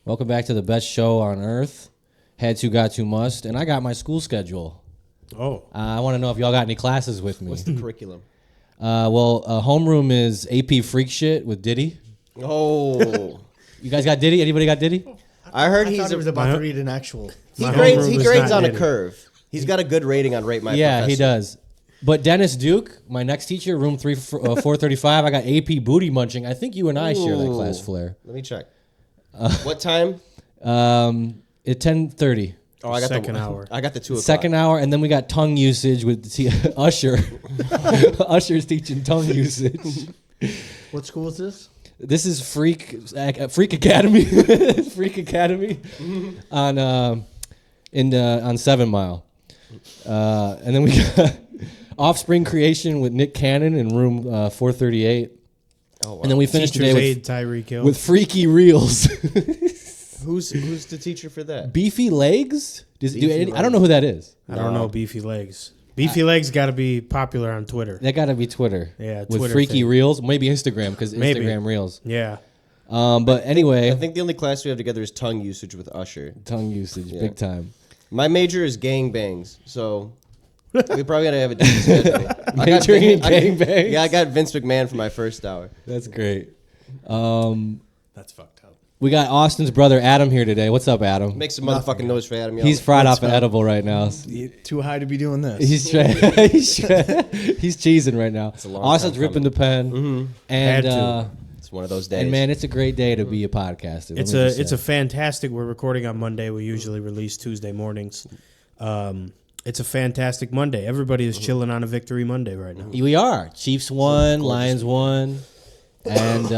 Welcome back to the best show on earth. Had to, got to, must. And I got my school schedule. Oh. I want to know if y'all got any classes with me. What's the curriculum? Homeroom is AP Freak Shit with Diddy. Oh. You guys got Diddy? Anybody got Diddy? I heard he was about to read an actual. He grades on a curve. He's got a good rating on Rate My Professor. Yeah, he does. But Dennis Duke, my next teacher, room 435, I got AP Booty Munching. I think you and I share that class, Flair. Let me check. What time? At 10:30. Oh, I got second hour. I got the 2 o'clock. Second hour, and then we got tongue usage with Usher. Usher's teaching tongue usage. What school is this? This is Freak Academy. Freak Academy on 7 Mile. And then we got Offspring Creation with Nick Cannon in room 438. Oh, wow. And then we finished today with Freaky Reels. Who's the teacher for that? Beefy Legs? I don't know who that is. I don't know Beefy Legs. Beefy Legs got to be popular on Twitter. That got to be Twitter. Yeah, with Twitter Freaky thing. Reels. Maybe Instagram, because Instagram Reels. Yeah. But anyway. I think the only class we have together is tongue usage with Usher. Tongue usage, big time. My major is gangbangs, so we probably gotta have a different schedule. Majoring in gangbangs? Yeah, I got Vince McMahon for my first hour. That's great. That's fucked up. We got Austin's brother Adam here today. What's up, Adam? Make some motherfucking noise for Adam. He's fried off an edible right now. Too high to be doing this. He's cheesing right now. Austin's ripping the pen, and it's one of those days. And man, it's a great day to be a podcaster. It's a fantastic. We're recording on Monday. We usually release Tuesday mornings. It's a fantastic Monday. Everybody is chilling on a victory Monday right now. We are. Chiefs won, Lions won. And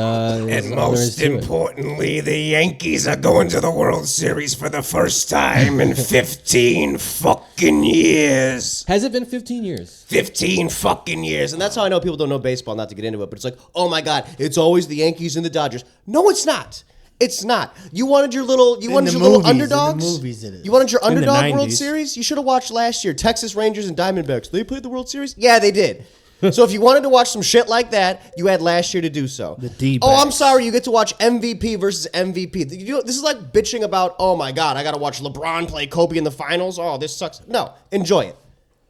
most importantly, the Yankees are going to the World Series for the first time in 15 fucking years. Has it been 15 years? 15 fucking years. And that's how I know people don't know baseball, not to get into it, but it's like, oh my God, it's always the Yankees and the Dodgers. No, it's not. It's not. You wanted your little underdogs? In the movies it is. You wanted your underdog World 90s. Series? You should have watched last year. Texas Rangers and Diamondbacks. They played the World Series? Yeah, they did. So if you wanted to watch some shit like that, you had last year to do so. The D-backs. Oh, I'm sorry. You get to watch MVP versus MVP. This is like bitching about, oh my God, I got to watch LeBron play Kobe in the finals. Oh, this sucks. No, enjoy it.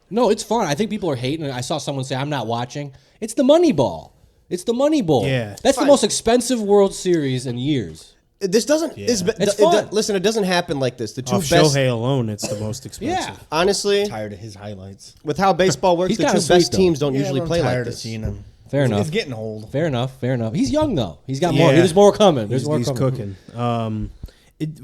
No, it's fun. I think people are hating it. I saw someone say, I'm not watching. It's the Money Ball. It's the Money Bowl. Yeah. That's the most expensive World Series in years. This doesn't. It's fun. Listen, it doesn't happen like this. The two Off best. Shohei alone, it's the most expensive. Yeah. Honestly, Tired of his highlights. with how baseball works, He's the two kinda best sweet, though. teams don't usually I'm play like tired of this. seeing him. Fair enough. He's getting old. Fair enough. He's young, though. He's got Yeah. more. There's more coming. There's more He's coming. cooking.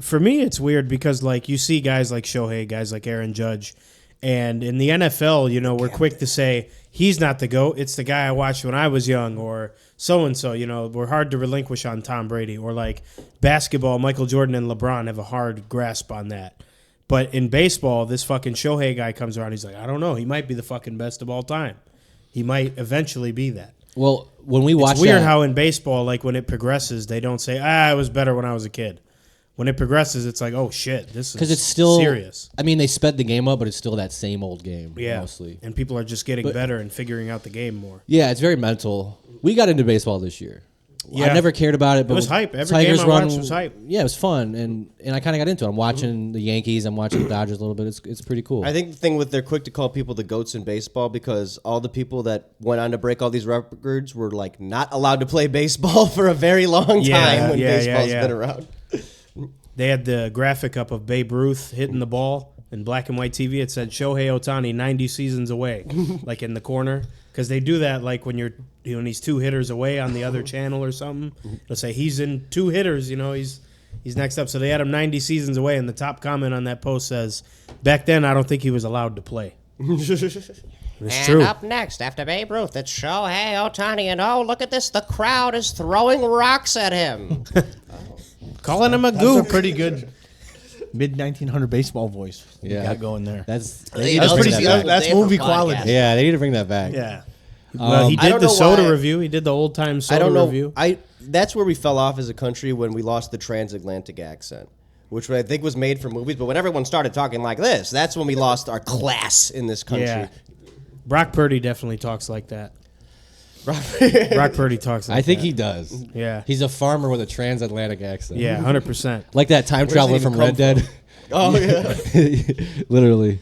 For me, it's weird because like you see guys like Shohei, guys like Aaron Judge, and in the NFL, we're quick to say he's not the GOAT. It's the guy I watched when I was young, or so and so. We're hard to relinquish on Tom Brady, or like basketball, Michael Jordan and LeBron have a hard grasp on that. But in baseball, this fucking Shohei guy comes around. He's like, I don't know. He might be the fucking best of all time. He might eventually be that. Well, when we watch It's weird how in baseball, like when it progresses, they don't say, I was better when I was a kid. When it progresses, it's like, oh shit, this is because it's still serious. I mean, they sped the game up, but it's still that same old game. Yeah, mostly. and people are just getting better and figuring out the game more. Yeah, it's very mental. We got into baseball this year. Yeah. I never cared about it, but It was hype. Every Tigers game I watched was hype. Yeah, it was fun, and I kind of got into it. I'm watching the Yankees. I'm watching the Dodgers a little bit. It's pretty cool. I think the thing with they're quick to call people the GOATs in baseball because all the people that went on to break all these records were like not allowed to play baseball for a very long time when baseball's been around. They had the graphic up of Babe Ruth hitting the ball in black and white TV. It said Shohei Ohtani 90 seasons away, like in the corner. Because they do that like when he's 2 hitters away on the other channel or something. They'll say he's in 2 hitters, he's next up. So they had him 90 seasons away, and the top comment on that post says, back then I don't think he was allowed to play. It's true. Up next, after Babe Ruth, it's Shohei Ohtani, and oh, look at this, the crowd is throwing rocks at him. Calling him a That's gook. a pretty good mid-1900 baseball voice. Yeah. You got going there. that's movie quality. Yeah, they need to bring that back. Yeah. Well, he I did don't the know soda why- review. He did the old time I soda don't know. review. That's where we fell off as a country when we lost the transatlantic accent, which I think was made for movies. But when everyone started talking like this, that's when we lost our class in this country. Yeah. Brock Purdy definitely talks like that. Brock Purdy talks like I think that. he does. Yeah. He's a farmer with a transatlantic accent. Yeah, 100%. Like that time traveler from Red Dead. Oh yeah. Literally.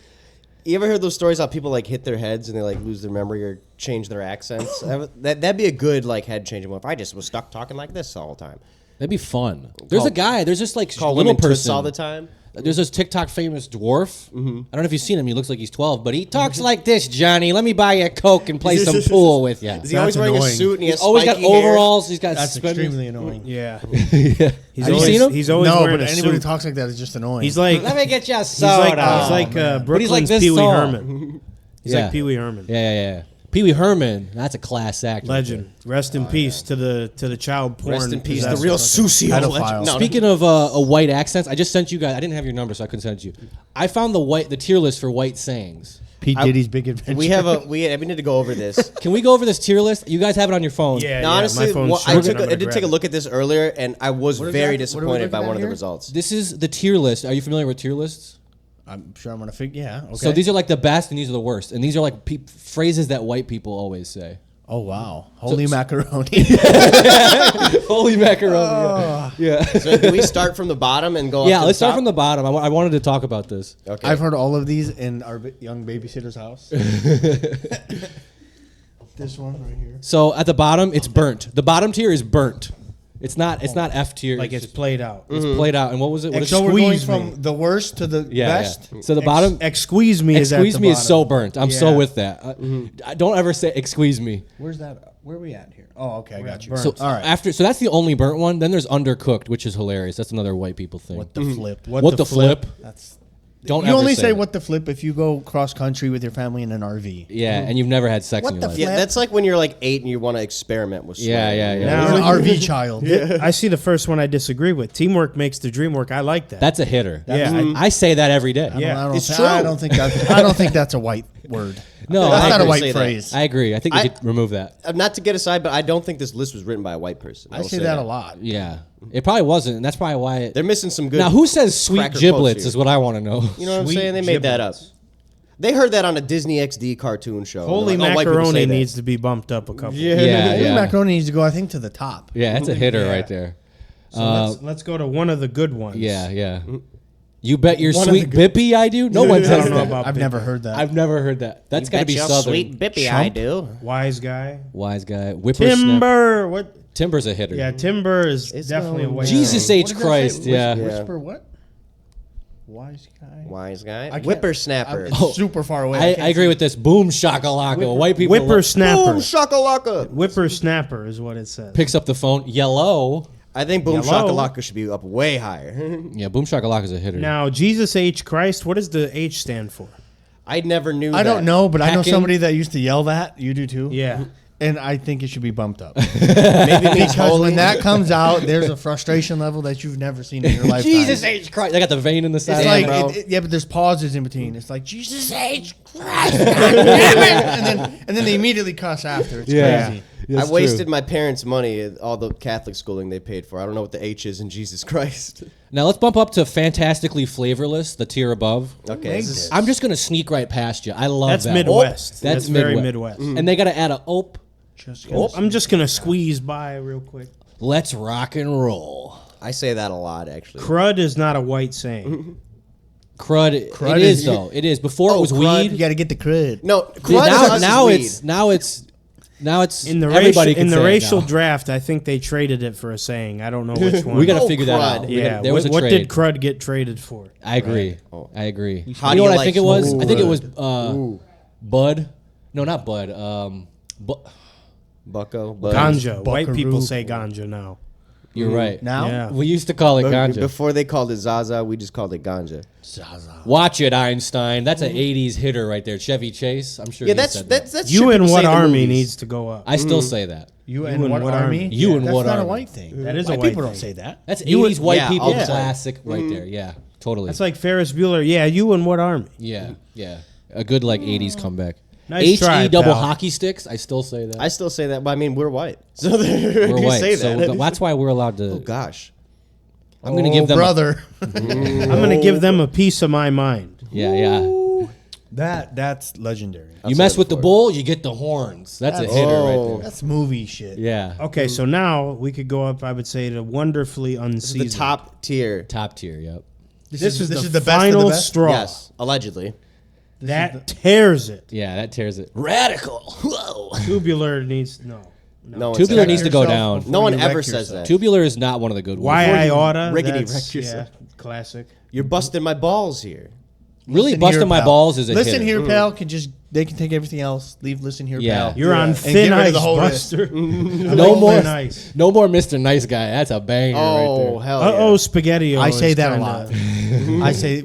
You ever heard those stories how people like hit their heads and they like lose their memory or change their accents? That'd be a good like head changing one. If I just was stuck talking like this all the time. That'd be fun. There's a guy. There's this like Call little women twists person all the time. There's this TikTok famous dwarf. I don't know if you've seen him. He looks like he's 12, but he talks like this, Johnny. Let me buy you a Coke and play some pool with you. Is he always wearing annoying. a suit and he has He's always got spiky hair? overalls. He's got That's suspenders. extremely annoying. Yeah. Yeah. He's Have you always, seen him? He's always No, wearing but a anybody who suit. talks like that is just annoying. He's like, Let me get you a he's soda. like But Brooklyn's he's like this Pee Wee tall. Herman. He's Yeah. like Pee Wee Herman. Yeah. Pee Wee Herman. That's a class act. Legend. Rest in peace to the child porn. Rest in peace, the possessor. real Susie. Pedophile. No, Speaking of white accents, I just sent you guys. I didn't have your number, so I couldn't send it to you. I found the tier list for white sayings. Pete Diddy's Big Adventure. we need to go over this. Can we go over this tier list? You guys have it on your phone. Yeah, Now, honestly, my phone's I charging. I'm did gonna take a grab look at this earlier, and I was What is very that? What are we disappointed by looking one at of the here? results. This is the tier list. Are you familiar with tier lists? I'm sure I'm gonna figure. Yeah. Okay. So these are like the best and these are the worst. And these are like phrases that white people always say. Oh wow! Holy macaroni. Holy macaroni. Yeah. So do we start from the bottom and go? Yeah, up let's to the start top? from the bottom. I wanted to talk about this. Okay. I've heard all of these in our young babysitter's house. This one right here. So at the bottom, it's burnt. The bottom tier is burnt. It's not F tier. Like it's played out. it's played out. And what was it? What is So we're going Squeeze me. from the worst to the yeah, best. yeah. So the bottom Squeeze me is at Excuse the me is bottom. so burnt. I'm so Yeah. with that. Don't ever say excuse me. Where's that? Where are we at here? Oh, okay, I got you. burnt. So all right. so that's the only burnt one. Then there's undercooked, which is hilarious. That's another white people thing. What the flip? What the flip? That's. Don't You ever only say it. what the flip if you go cross country with your family in an RV. Yeah, and you've never had sex What in the your life. flip? Yeah, that's like when you're like 8 and you want to experiment with. Yeah, swearing. yeah, yeah. Now- You're an RV child. I see the first one I disagree with. Teamwork makes the dream work. I like that. That's a hitter. Yeah. I say that every day. Yeah. It's I true. don't think that's. I don't think that's a white word. No, That's I not a agree. white Say that. phrase. I agree. I think we I- could remove that. Not to get aside, but I don't think this list was written by a white person. I will say that a lot. Yeah, it probably wasn't, and that's probably why. They're missing some good. Now, who says sweet cracker quotes giblets here. is what I want to know. You know what I'm Sweet saying? They made that up. They heard that on a Disney XD cartoon show. Holy They're like, "Oh, white people say macaroni that." needs to be bumped up a couple. Yeah, Holy yeah. macaroni needs to go, I think, to the top. Yeah, that's a hitter Yeah. right there. So let's go to one of the good ones. Yeah. You bet your One of sweet the bippy I do? No one I says don't know that. about I've Bippy. never heard that. I've never heard that. That's got to Bet be your southern. sweet bippy I Chump. do. Wise guy. Wise guy. Whippersnapper. Timber. What? Timber's a hitter. Yeah, timber is definitely a going white Jesus guy. H. What did that Christ, say? yeah. Whisper what? Wise guy. Wise guy. I can't- Whippersnapper. It's super far away. I can't agree see. with this. Boom shakalaka. White people Whippersnapper. Boom shakalaka. Whippersnapper is what it says. picks up the phone. Yellow. I think Boom Yellow. shakalaka should be up way higher. Yeah, boom shakalaka is a hitter. Now, Jesus H. Christ, what does the H stand for? I never knew. I don't know, but I know Hacking. somebody that used to yell that. You do too. Yeah. And I think it should be bumped up. Maybe it means Because holy. when that comes out, there's a frustration level that you've never seen in your lifetime. Jesus H. Christ. They got the vein in the side. It's Damn, like, bro. yeah, but there's pauses in between. It's like, Jesus H. Christ, God damn it. And then they immediately cuss after. It's crazy. I wasted my parents' money at all the Catholic schooling they paid for. I don't know what the H is in Jesus Christ. Now let's bump up to fantastically flavorless, the tier above. Okay. this is- I'm just gonna sneak right past you. I love That's that. Midwest. That's That's very Midwest. Midwest. And they gotta add a ope. I'm just going to squeeze by real quick. Let's rock and roll. I say that a lot, actually. Crud is not a white saying. Crud. Crud it is is- though. It is. Before it was crud. You weed. got to get the crud. No, crud Now is now it's In the everybody racial, in can the say it racial now. draft, I think they traded it for a saying. I don't know which one. We gotta Oh, figure that crud. out. We Yeah. gotta- there was a what trade. did crud get traded for? I agree. I agree. How you do know you what I like think it was? I think it was Ooh. Bud. No, not Bud. Bucko. Bud. Ganja. White Buckaroo. people say ganja now. You're right. Now? Yeah. We used to call it ganja. Before they called it Zaza, we just called it ganja. Watch it, Einstein. That's an '80s hitter right there. Chevy Chase. I'm sure. Yeah, he that's said that. that's You shit and people what say in the army movies. needs to go up? I still say that. You and and what what army? army? You and That's what not a army? white thing. That is a white white people thing. don't say that. That's You 80s white yeah, people all the time. classic right there. Yeah, totally. That's like Ferris Bueller. Yeah, you and what army? yeah. A good like '80s comeback. Nice try, double pal. hockey sticks. I still say that. I still say that, but I mean, we're white. So we're We're white, say so that. that's why we're allowed to. Oh, gosh. I'm gonna give them. brother. I'm going to give them a piece of my mind. Yeah. That's legendary. You mess with the bull, you get the horns. That's a hitter right there. That's movie shit. Yeah. Okay, so now we could go up, I would say, to wonderfully unseasoned. The top tier. Top tier, yep. This is the best of final the best? straw. Yes, allegedly. That tears it. Yeah, that tears it. Radical. Whoa. Tubular needs no. No one Tubular said needs that. to go Yourself down. before No one you ever wreck says yourself. that. Tubular is not one of the good ones. Why aorta? rickety That's, wreck yourself. yeah, classic. You're busting my balls here. Really Listen busting here, my pal. balls is a Listen hitter. here, pal. They can take everything else. Listen here, Yeah. pal. You're on And thin get rid of ice, the whole wrist. Buster. No more, Nice. no more Mr. Nice Guy. That's a banger right Oh, there. hell Uh-oh, yeah. spaghetti. I say that a lot.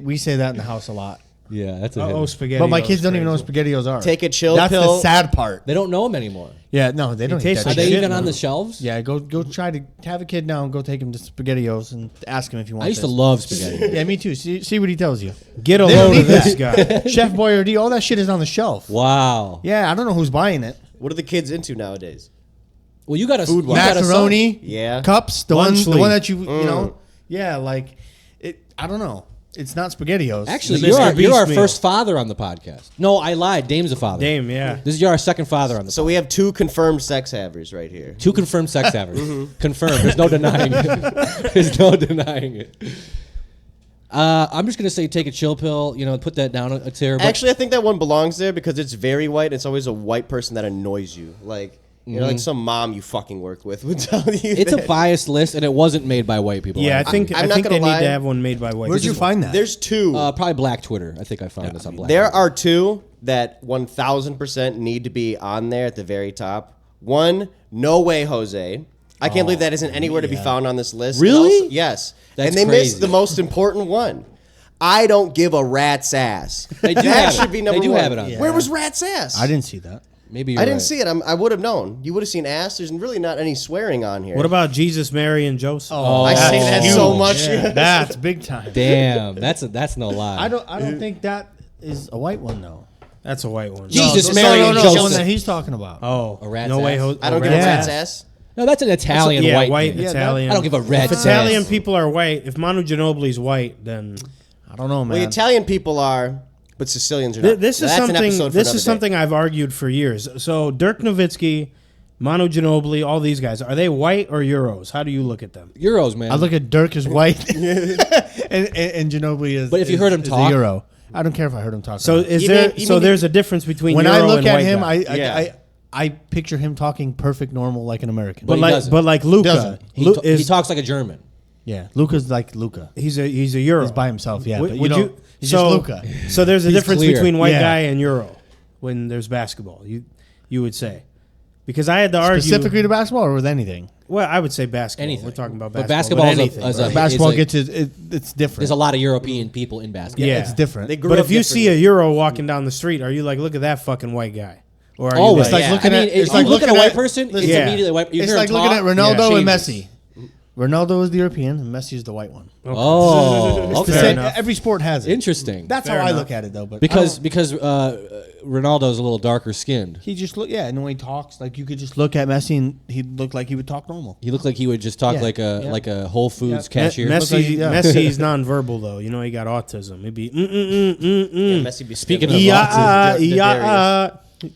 We say that in the house a lot. Yeah, that's a Uh-oh, hitter. spaghetti. But my kids don't even know what SpaghettiOs are. Take a chill That's pill. the sad part. They don't know them anymore. Yeah, no, they don't. taste eat Are that they shit. even on the shelves? Yeah, go try to have a kid now and go take him to SpaghettiOs and ask him if he wants. I used to this. love spaghetti. Yeah, me too. See what he tells you. Get a They don't load of need this guy. Chef Boyardee, all that shit is on the shelf. Wow. Yeah, I don't know who's buying it. What are the kids into nowadays? Well, you got a Food-wise. you got a son. Macaroni, Yeah. cups, the Lunch one leaf. that you know. Yeah, like it. I don't know. It's not SpaghettiOs. Actually, The you're Mr. you're our Beast first father on the podcast. No, I lied. Dame's a father. Dame, yeah. This is your second father on the So we have 2 confirmed sex havers right here. 2 confirmed sex havers. Confirmed. There's no denying it. There's no denying it. I'm just gonna say take a chill pill. You know, put that down a tier. But Actually, I think that one belongs there because it's very white. It's always a white person that annoys you. Like, you know, like some mom you fucking work with would tell you it's a that. biased list, and it wasn't made by white people. Yeah, I think I'm not they gonna need lie. to have one made by white. Where'd you find that? There's 2. probably Black Twitter. I think I found this on Black. There Twitter. are 2 that 1000% need to be on there at the very top. One, No Way Jose. I can't believe that isn't anywhere to be found on this list. And Really? also- yes. That's and they crazy. missed the most important one. I don't give a rat's ass. They do that have it. should be number They do 1. have it on there. Where was rat's ass? I didn't see that. Maybe you're I didn't right. see it. I would have known. You would have seen ass. There's really not any swearing on here. What about Jesus, Mary, and Joseph? I say that huge. so much. That's big time. Damn, that's no lie. I don't think that is a white one though. That's a white one. Jesus, No, Mary, no, and no, the one Joseph. that he's talking about. Oh, A rat's no way. ass? I don't give a rat's ass. No, that's an Italian yeah, white. white man. Italian. I don't give a rat's If Italian ass. people are white, if Manu Ginobili's white, then I don't know, man. Well, Italian people are, but Sicilians are not. this is That's an something. episode for This another is day. something I've argued for years. So Dirk Nowitzki, Manu Ginobili, all these guys, are they white or Euros? How do you look at them? Euros, man. I look at Dirk as white, and Ginobili is. But if you is- heard him is talk- a Euro. I don't care if I heard him talk. So about it. is You there? mean- you so mean- there's a difference between when Euro I look and at white him, guy. Yeah. I picture him talking perfect normal like an American. but he like doesn't. Luca, Doesn't. he talks like a German. yeah, Luca's like Luca. he's a Euro. He's by himself. Yeah, Would- but would you don't. He's just Luca. So there's a He's difference clear. between white Yeah. guy and Euro when there's basketball. You would say, because I had to argue Specifically to basketball or with anything. Well, I would say basketball. Anything. We're talking about But basketball. basketball anything. is a- Basketball like- gets it's different. There's a lot of European people in basketball. Yeah. It's different. They grew But up if you see a differently. Euro walking down the street, are you like, look at that fucking white guy? Or are Always. you like, like looking I mean, at- if it's you like look at a looking white at- person, it's Yeah. immediately white. You It's hear like him looking talk, at Ronaldo and changes. Messi. Ronaldo is the European, and Messi is the white one. Oh, The okay. Fair same- enough. every sport has it. Interesting. That's Fair how I enough. look at it, though. But because I don't- because Ronaldo's a little darker skinned. he just look, yeah, and when he talks, like you could just look at Messi and he'd look like he would talk normal. He looked like he would just talk Yeah, yeah. like a Whole Foods Yeah. cashier. Messi, like- yeah. Messi's nonverbal though. You know he got autism. He'd be Yeah, Messi be Speaking spinning. of yeah, autism, yeah.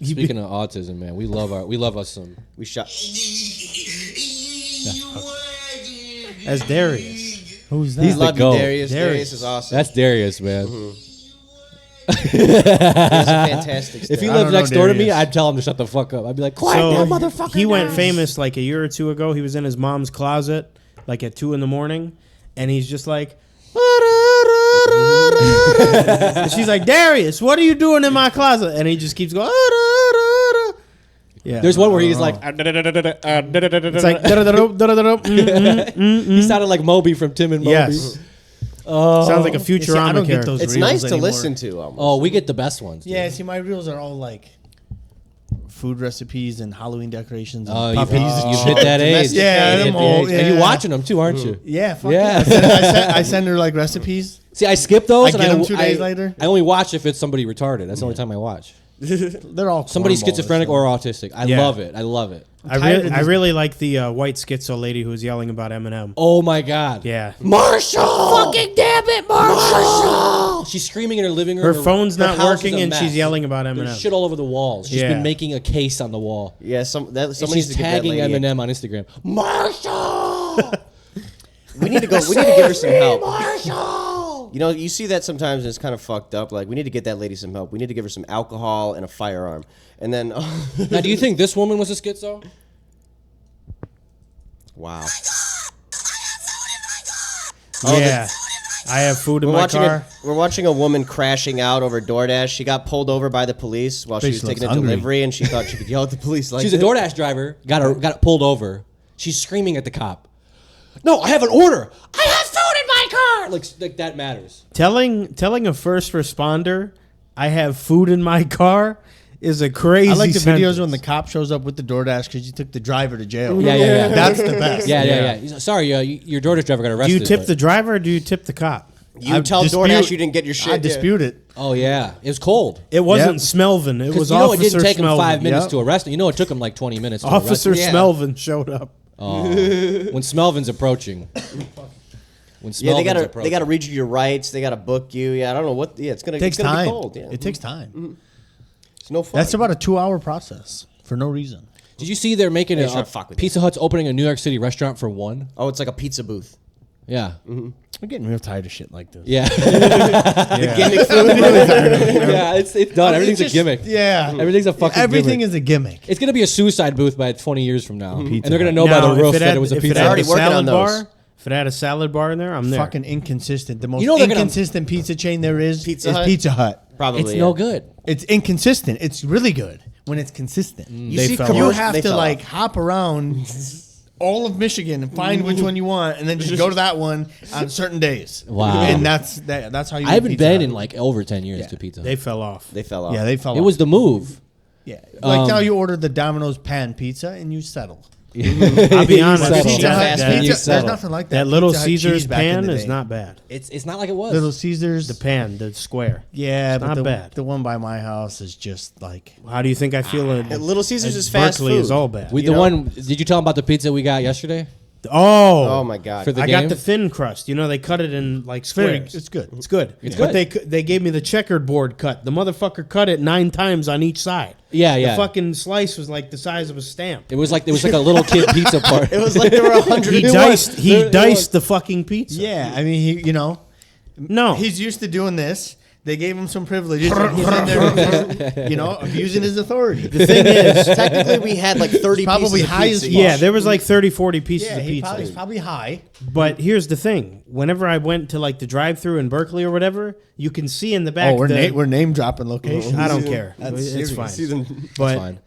Speaking of autism, man, we love us some. we shot. As Darius. Who's that? He's the Love you, goat. Darius. Darius. Darius is awesome. That's Darius, man. He's a fantastic. If he star. I lived don't know next door to me, Darius. I'd tell him to shut the fuck up. I'd be like, quiet So down, motherfucker. he went now." famous like a year or two ago. He was in his mom's closet like at 2 a.m, and he's just like. And she's like, Darius, what are you doing in my closet? And he just keeps going. Yeah, There's one where he's like, it's like he sounded like Moby from Tim and Moby. yes. Sounds like a See, I Futurama don't get character. those It's reels nice to anymore. listen to. Almost. Oh, we get the best ones. Dude. Yeah, see, my reels are all like food recipes and Halloween decorations and Oh, puppies. you've hit that age. Domesticated. Yeah, You hit I'm the old, age. And you're yeah. watching them too, aren't you? Yeah, fuck Yeah. yeah. I send her like recipes. See, I skip those. I and get them 2 days later. I only watch if it's somebody retarded. That's the only time I watch. They're all Somebody cornballs, schizophrenic so. or autistic. I Yeah. love it. I love it. I really like the white schizo lady who was yelling about Eminem. Oh my god. Yeah. Marshall! Fucking damn it, Marshall! She's screaming in her living room. Her phone's her not house is working, a and mess. she's yelling about Eminem. There's shit all over the walls. She's Yeah. been making a case on the wall. Yeah, somebody And needs she's to get that tagging lady. Eminem on Instagram. Marshall! We need to go. We need to give her some help. Marshall! You know, you see that sometimes, and it's kind of fucked up. Like, we need to get that lady some help. We need to give her some alcohol and a firearm. And then, Now, do you think this woman was a schizo? wow. Yeah. I have food in my car. We're watching a woman crashing out over DoorDash. She got pulled over by the police while she was Bitch looks taking a hungry. delivery, and she thought she could yell at the police like She's a that. DoorDash driver. Got pulled over. She's screaming at the cop. No, I have an order. I have food in my car. Like that matters. Telling a first responder, I have food in my car, is a crazy I like the sentence. videos when the cop shows up with the DoorDash because you took the driver to jail. Yeah. That's the best. Yeah. He's like, sorry, your DoorDash driver got Do arrested. you tip but- the driver or do you tip the cop? You tell DoorDash you didn't get your shit. I dispute it. Oh yeah, it was cold. It wasn't Yep. Smelvin. It was Because you know it Officer didn't take him Smelvin. 5 minutes Yep. to arrest him. You know it took him like 20 minutes. To Officer arrest him. Smelvin showed up. Oh. When Smelvin's approaching. When Yeah, Smelvin's they approaching. gotta read you your rights. They gotta book you. Yeah, I don't know what. Yeah, it's gonna It takes be time. cold. Yeah, It takes time. it's no fun. That's about a 2-hour process for no reason. Did you see they're making Yeah, a sure, fuck with Pizza Hut's opening a New York City restaurant for $1? Oh, it's like a pizza booth. Yeah. I'm getting real tired of shit like this. Yeah. Gimmick food. Yeah, it's done. Everything's It's a gimmick. Yeah. Everything's a fucking Everything gimmick. is a gimmick. It's gonna be a suicide booth by 20 years from now, and Pizza they're gonna Hut. know by Now, the roof if that it was a if pizza. had Already a working on salad those. bar, if it had a salad bar in there, I'm there. Fucking inconsistent. The most You know they're gonna- inconsistent pizza chain there is Pizza is Hut? Pizza Hut. Probably. It's yeah. no good. It's inconsistent. It's really good when it's consistent. You They see fell commercials- You have they to fell like off. hop around all of Michigan and find which one you want, and then just go to that one on certain days. Wow. And that's how you. I haven't Pizza been Hut. in like over 10 years Yeah. to Pizza Hut. They fell off. They fell off. Yeah, they fell. It off. was the move. Yeah, like Um, now you order the Domino's pan pizza and you settle. I'll be honest. settle. Pizza Pizza Hut- Hut- that- you Pizza, settle. there's nothing like that. That Little Pizza Hut Caesar's cheese back in pan the is day. not bad. It's not like it was. Little Caesars. The pan, the square. Yeah, but not the, bad. the one by my house is just like How do you think I feel? And Little Caesars is fast Berkeley food. is all bad. With You the know- one, did you tell them about the pizza we got yesterday? Oh my god. For the I game? got the thin crust. You know, they cut it in like very, squares. it's good. It's good. It's But good. they gave me the checkered board cut. The motherfucker cut it 9 times on each side. Yeah, yeah. The fucking slice was like the size of a stamp. It was like a little kid pizza part. It was like there were 100. He diced the fucking pizza. Yeah, I mean, he, No. he's used to doing this. They gave him some privileges. And he's in there, abusing his authority. The thing is, Technically, we had like 30 Probably pieces of high as pizza. fuck. yeah, there was like 30, 40 pieces Yeah, of pizza. he's probably high. But here's the thing. Whenever I went to like the drive-thru in Berkeley or whatever, you can see in the back. Oh, we're name dropping locations. I don't care. That's It's serious. fine. See them. But fine.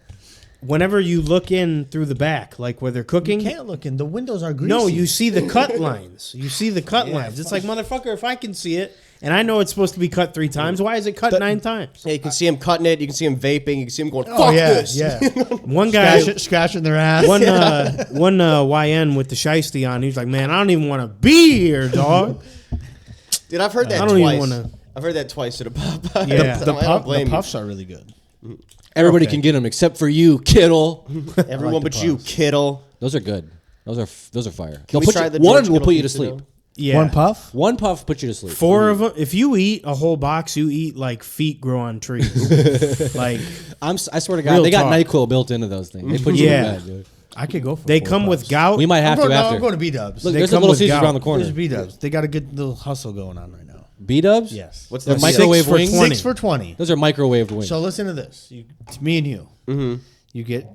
whenever you look in through the back, like where they're cooking, You can't look in. The windows are greasy. no, you see the cut lines. You see the cut lines. It's like, motherfucker, if I can see it, and I know it's supposed to be cut 3 times, why is it cut 9 times? Yeah, you can see him cutting it. You can see him vaping. You can see him going, "Fuck Oh yeah, this." yeah. One guy, Scratching their ass. one YN with the shiesty on, he's like, man, I don't even want to be here, dog. Dude, I've heard that I don't even twice. wanna- I've heard that twice to the pop. Yeah. the, I don't blame the you. puffs are really good. Everybody can get them except for you, Kittle. Everyone the but you, puffs. Kittle. Those are good. Those are fire. Can we try the one George will Kittle put you to pizza, sleep. though? Yeah. One puff. One puff put you to sleep. 4 of them. If you eat a whole box, you eat like feet grow on trees. Like I swear to God, Real they got talk. NyQuil built into those things. They put you Yeah. to bed, dude. I could go for. they 4 come with puffs. gout. We might have to after. I'm going to B Dubs. Look, They there's a come Little with Caesars gout. around the corner. There's B Dubs. They got a good little hustle going on right now. B-dubs? Yes. What's They're the microwave 6 for wings? 20. 6 for 20. Those are microwaved wings. So listen to this. It's me and you. Mm-hmm. You get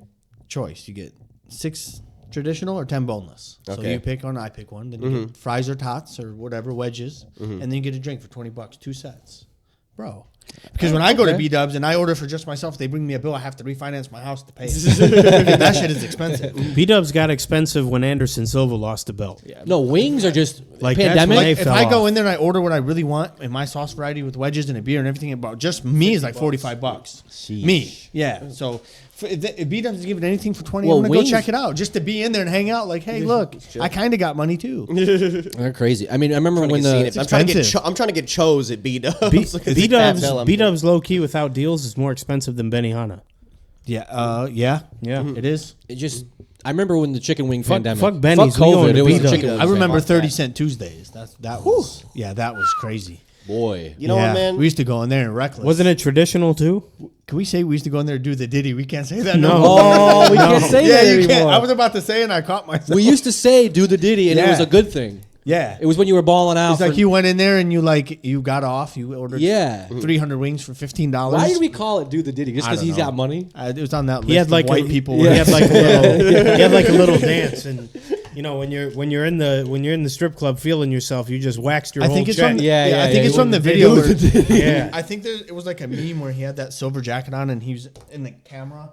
choice. You get 6 traditional or 10 boneless. So Okay. you pick one, I pick one. Then you get fries or tots or whatever, wedges. And then you get a drink for $20, 2 sets. Bro. Because when I go to B Dubs and I order for just myself, they bring me a bill. I have to refinance my house to pay it. That shit is expensive. B-dubs got expensive when Anderson Silva lost the belt. No, wings are just Like, pandemic. that's when If fell I go off. in there and I order what I really want and my sauce variety with wedges and a beer and everything, about just me is like $45. Me, yeah. So if B Dubs is giving anything for 20, Well, I'm gonna go wings- check it out just to be in there and hang out. Like, hey, look, I kind of got money too. They're crazy. I mean, I remember when I'm trying to get expensive. I'm trying to get Cho's at B Dubs. B-dubs low key without deals is more expensive than Benihana. Yeah, Yeah. it is. it just. I remember when the chicken wing pandemic. fuck Benny's, Fuck we going COVID. to It was B-Dubs. the chicken wing. I remember pandemic. 30-cent Tuesdays. That was crazy. Boy. You know what, man? We used to go in there and reckless. Wasn't it traditional too? Can we say we used to go in there and do the Diddy? We can't say that. No. Oh, we can't say Yeah, that you anymore. can't. I was about to say it and I caught myself. We used to say do the Diddy, and it Yeah. was a good thing. Yeah. It was when you were balling out. It's like you went in there and you got off. You ordered 300 wings for $15. Why did we call it do the Diddy? Just I because don't he's know. got money? It was on that list He had like of white a, people. He had like a little. He had like a little dance, and you know when you're in the strip club feeling yourself, you just waxed your I whole think it's check. from Yeah, I think it's from the Diddy. video. Where, Yeah. I think it was like a meme where he had that silver jacket on and he was in the camera.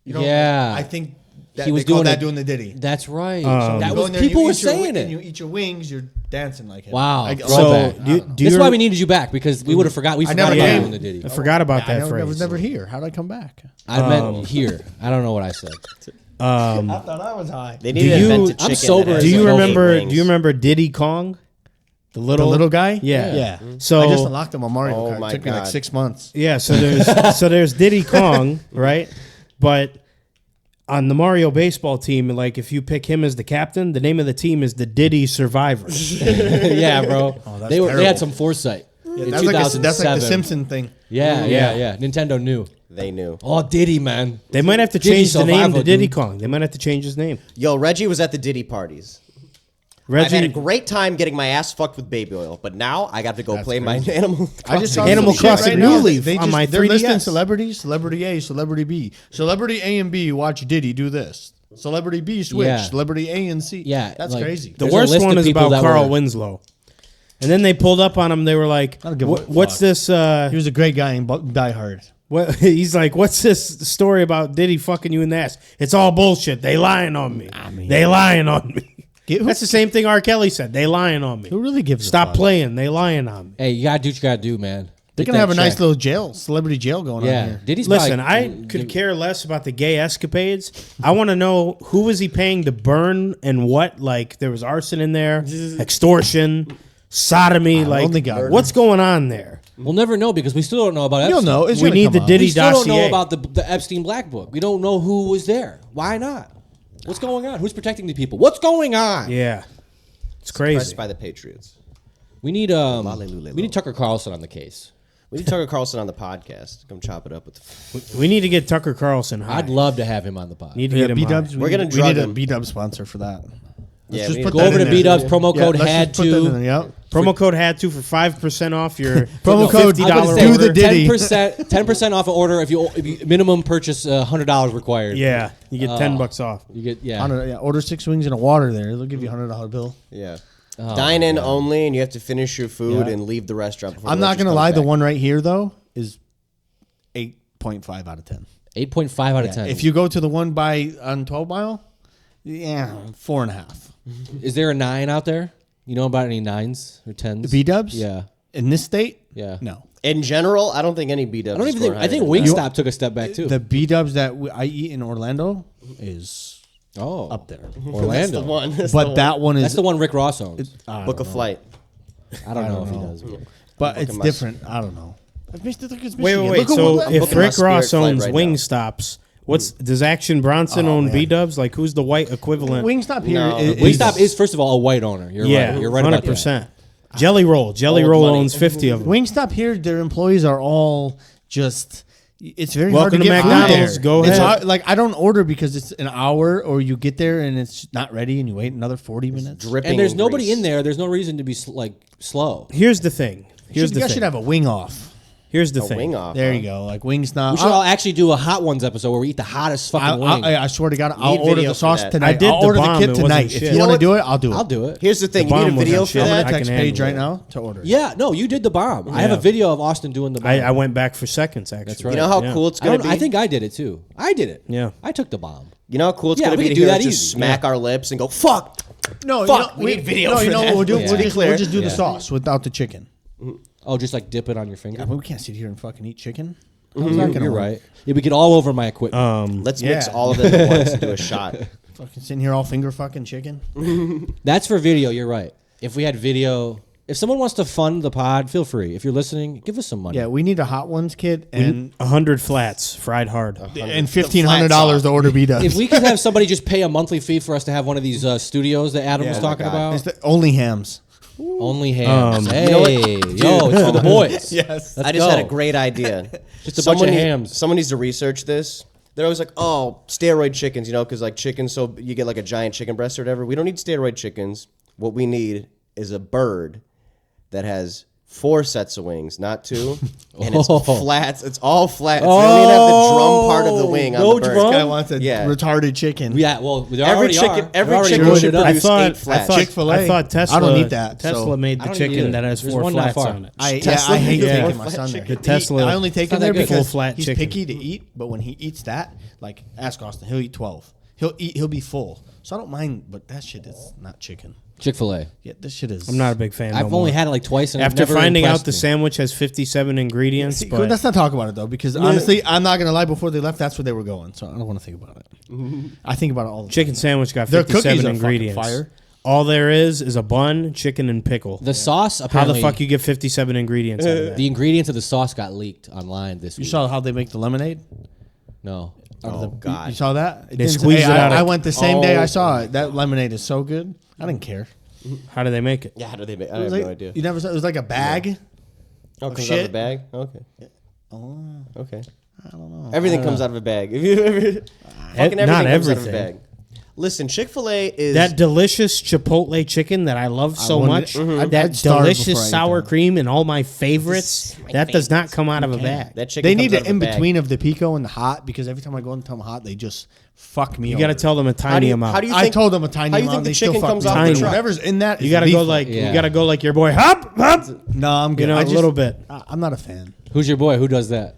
You know, Yeah. I think that He was they called doing that it- doing the Diddy. That's right. Um, that You go was in there and people you were eat your saying and it. You eat your wings, you're dancing like him. Wow. I, Throwback. So do That's you why we needed you back because we would have forgot. We I forgot never about came. doing the Diddy. I forgot about that I phrase. was never here. How did I come back? I meant here. I don't know what I said. I thought I was high. They need to you- invent a I'm chicken. sober that as has, Do you like, remember? wings. Do you remember Diddy Kong? The The little little guy? Yeah. Yeah. So I just unlocked him on Mario Oh Kart. my It took me like God. 6 months. Yeah, so there's Diddy Kong, right? But on the Mario baseball team, like if you pick him as the captain, the name of the team is the Diddy Survivors. Yeah, bro. that's They had terrible. some foresight. In That's like, that's like the 2007. Simpson thing. Yeah. Nintendo knew. They knew. Oh, Diddy, man. They might have to Diddy change the name Survivor, to Diddy dude. Kong. They might have to change his name. Yo, Reggie was at the Diddy parties. I've had a Reggie, great time getting my ass fucked with baby oil, but now I got to go play my Animal I just Crossing. saw Animal some shit Crossing right New now. Leaf They on my they're listing 3DS. celebrities, celebrity A, celebrity B. Celebrity A and B watch Diddy do this. Celebrity B switch. Yeah. Celebrity A and C. Yeah, That's like- crazy. the There's a worst list one of is people about that Carl were- Winslow. And then they pulled up on him. They were like, I don't give a "What's fuck. this?" He was a great guy in Die Hard. What he's like, "What's this story about Diddy fucking you in the ass?" It's all bullshit. They lying on me. They lying on me. That's the same thing R. Kelly said. They lying on me. Who really gives a Stop fuck? playing. They lying on me. Hey, you gotta do what you gotta do, man. They're Get gonna have a that nice check. little celebrity jail going on Yeah, here. Diddy's Listen, probably- I could care less about the gay escapades. I want to know who was he paying to burn and what. Like there was arson in there, extortion, sodomy. Like only God what's going on there? We'll never know because we still don't know about Epstein. You'll know. It's We gonna need come the out. Diddy We still don't know dossier. about the Epstein Black Book. We don't know who was there. Why not? What's going on? Who's protecting the people? What's going on? Yeah, it's Pressed crazy. by the Patriots. We need Lale-lule-lo. we need Tucker Carlson on the case. We need Tucker Carlson on the podcast. Come chop it up with. We need to get Tucker Carlson high. I'd love to have him on the pod. Need to Yeah, get him B high. Dubs. We're gonna we drug need a him. B Dub sponsor for that. Yeah, just we put need- Go that over in to there. B-Dubs, promo code let's had just put that in to. there, Yep. Promo code had to for 5% off your Promo code $50 I would order. say Do the Diddy. 10% off an order if you minimum purchase $100 required. Yeah, you get $10 off. You get Order 6 wings and a water there. They'll give you a $100 bill. Yeah. Oh, Dine in only, and you have to finish your food Yeah. and leave the restaurant. Before I'm the not waitress gonna comes lie. The back. one right here though is 8.5 out of 10. 8.5 out of 10. If you go to the one on 12 Mile, 4.5. Is there a 9 out there? You know about any 9s or 10s? B Dubs? Yeah. In this state? Yeah. No. In general, I don't think any B Dubs. I don't even think. I think Wingstop took a step back too. The B Dubs that I eat in Orlando is Oh, up there. Orlando. That's the one. That's But the that one is That's the one Rick Ross owns. one. Book a flight. I don't know if he does. but it's Book a different. I don't know. Wait. So I'm if booking my Rick Ross Spirit flight owns right now. Wingstops, does Action Bronson own man. B Dubs? Like who's the white equivalent? Wingstop here No. is Wingstop is first of all a white owner. You're right. You're right about that. 100%. Jelly Roll. Jelly Old Roll money. owns 50 of them. Wingstop here. Their employees are all just. It's very Welcome hard to to get McDonald's. food there. Go It's ahead. hard, like I don't order because it's an hour, or you get there and it's not ready, and you wait another 40 minutes. Dripping. And there's in nobody grease. in there. There's no reason to be slow. Here's the thing. Here's You the guys thing. should have a wing off. Here's the A thing. wing off. There huh? you go. Like Wingstop. We should all actually do a Hot Ones episode where we eat the hottest fucking wing. I swear to God, I'll Need order video the for sauce that. tonight. I did I'll the order bomb, the it kit wasn't tonight. shit. If You you know want to what? do it, I'll do it. I'll do it. Here's the thing. The You need a bomb was video on for shit. that. I Text can page handle right it. now to order. Yeah, no, you did the bomb. I have a video of Austin doing the bomb. I went back for seconds, actually. That's right. You know how Yeah. cool it's I, gonna don't, be. I think I did it too. I did it. Yeah. I took the bomb. You know how cool it's Yeah, gonna we be could to do hear that us just easy. smack our lips and go fuck. No, Fuck, we need video No, for you know that. what we'll do? Yeah. We'll just do Yeah. the sauce without the chicken. Oh, just like dip it on your finger. Yeah, but we can't sit here and fucking eat chicken. You're right. It'd get all over my equipment. Let's mix Yeah. all of it at once and do a shot. Fucking sitting here all finger fucking chicken. That's for video. You're right. If we had video, if someone wants to fund the pod, feel free. If you're listening, give us some money. Yeah, we need a Hot Ones kit and 100 flats fried hard. $1,500 to order B Dubs. If we could have somebody just pay a monthly fee for us to have one of these studios that Adam was talking about. It's the only hams. Only hams. Hey, You know what? yo, it's for the boys. Yes. Let's I just go. had a great idea. Just a bunch of hams. Someone needs to research this. They're always like, oh, steroid chickens, because like chickens, so you get like a giant chicken breast or whatever. We don't need steroid chickens. What we need is a bird that has 4 sets of wings, not 2, and it's flat. It's all flat. So we don't even have the drum part of the wing no on the bird. drum? This guy wants a Yeah. retarded chicken. Yeah, well, they Every already chicken- are. every They're already chicken loaded should up. produce 8 flats. Chick-fil-A. I thought Tesla. I don't eat that, Tesla so- made I the don't chicken either. that has There's 4 one not flats far. on it. I Tesla hate made taking the my flat son there. chicken. The Tesla- I only take It's him not there that good. because Full flat he's chicken. picky to eat. But when he eats that, like ask Austin, he'll eat 12. He'll be full. So I don't mind. But that shit is not chicken. Chick-fil-A. Yeah, this shit is. I'm not a big fan. I've no only more. had it like twice, and After it's never finding out impressed the me. sandwich has 57 ingredients, See, but let's not talk about it though, because honestly, I'm not gonna lie. Before they left, that's where they were going. So I don't want to think about it. I think about it all the chicken time. sandwich got Their 57 cookies are fucking ingredients. fire. All there is a bun, chicken, and pickle. The sauce, How apparently, the fuck you get 57 ingredients out of that? the ingredients of the sauce got leaked online this You week. saw how they make the lemonade? No. Oh, God. You saw that? They squeeze it out of- I went the same day I saw it. That lemonade is so good. I didn't care. How do they make it? Yeah, how do they make I It was have like, no idea. You never saw. It was like a bag. Oh, it comes out of shit. a bag? Okay. Oh, Okay. I don't know. Everything comes out of a bag. If you ever, fucking everything not comes out of a everything. bag. Listen, Chick-fil-A is That delicious Chipotle chicken that I love so wanted- much, I'd that starve delicious before I ate sour that. cream and all my favorites, that does not come out of a bag. that chicken. They comes need out it of a in bag. between of the pico and the hot because every time I go into them hot, they just fuck me. You got to tell them a How tiny do you, amount. how do you I think? told them a tiny how do you amount. think the They still chicken fuck comes me off Tiny. the truck? Whatever's in that, you is got to go lethal. like Yeah. you got to go like your boy hop. No, I'm good. You know, I a little bit. I'm not a fan. Who's your boy? Who does that?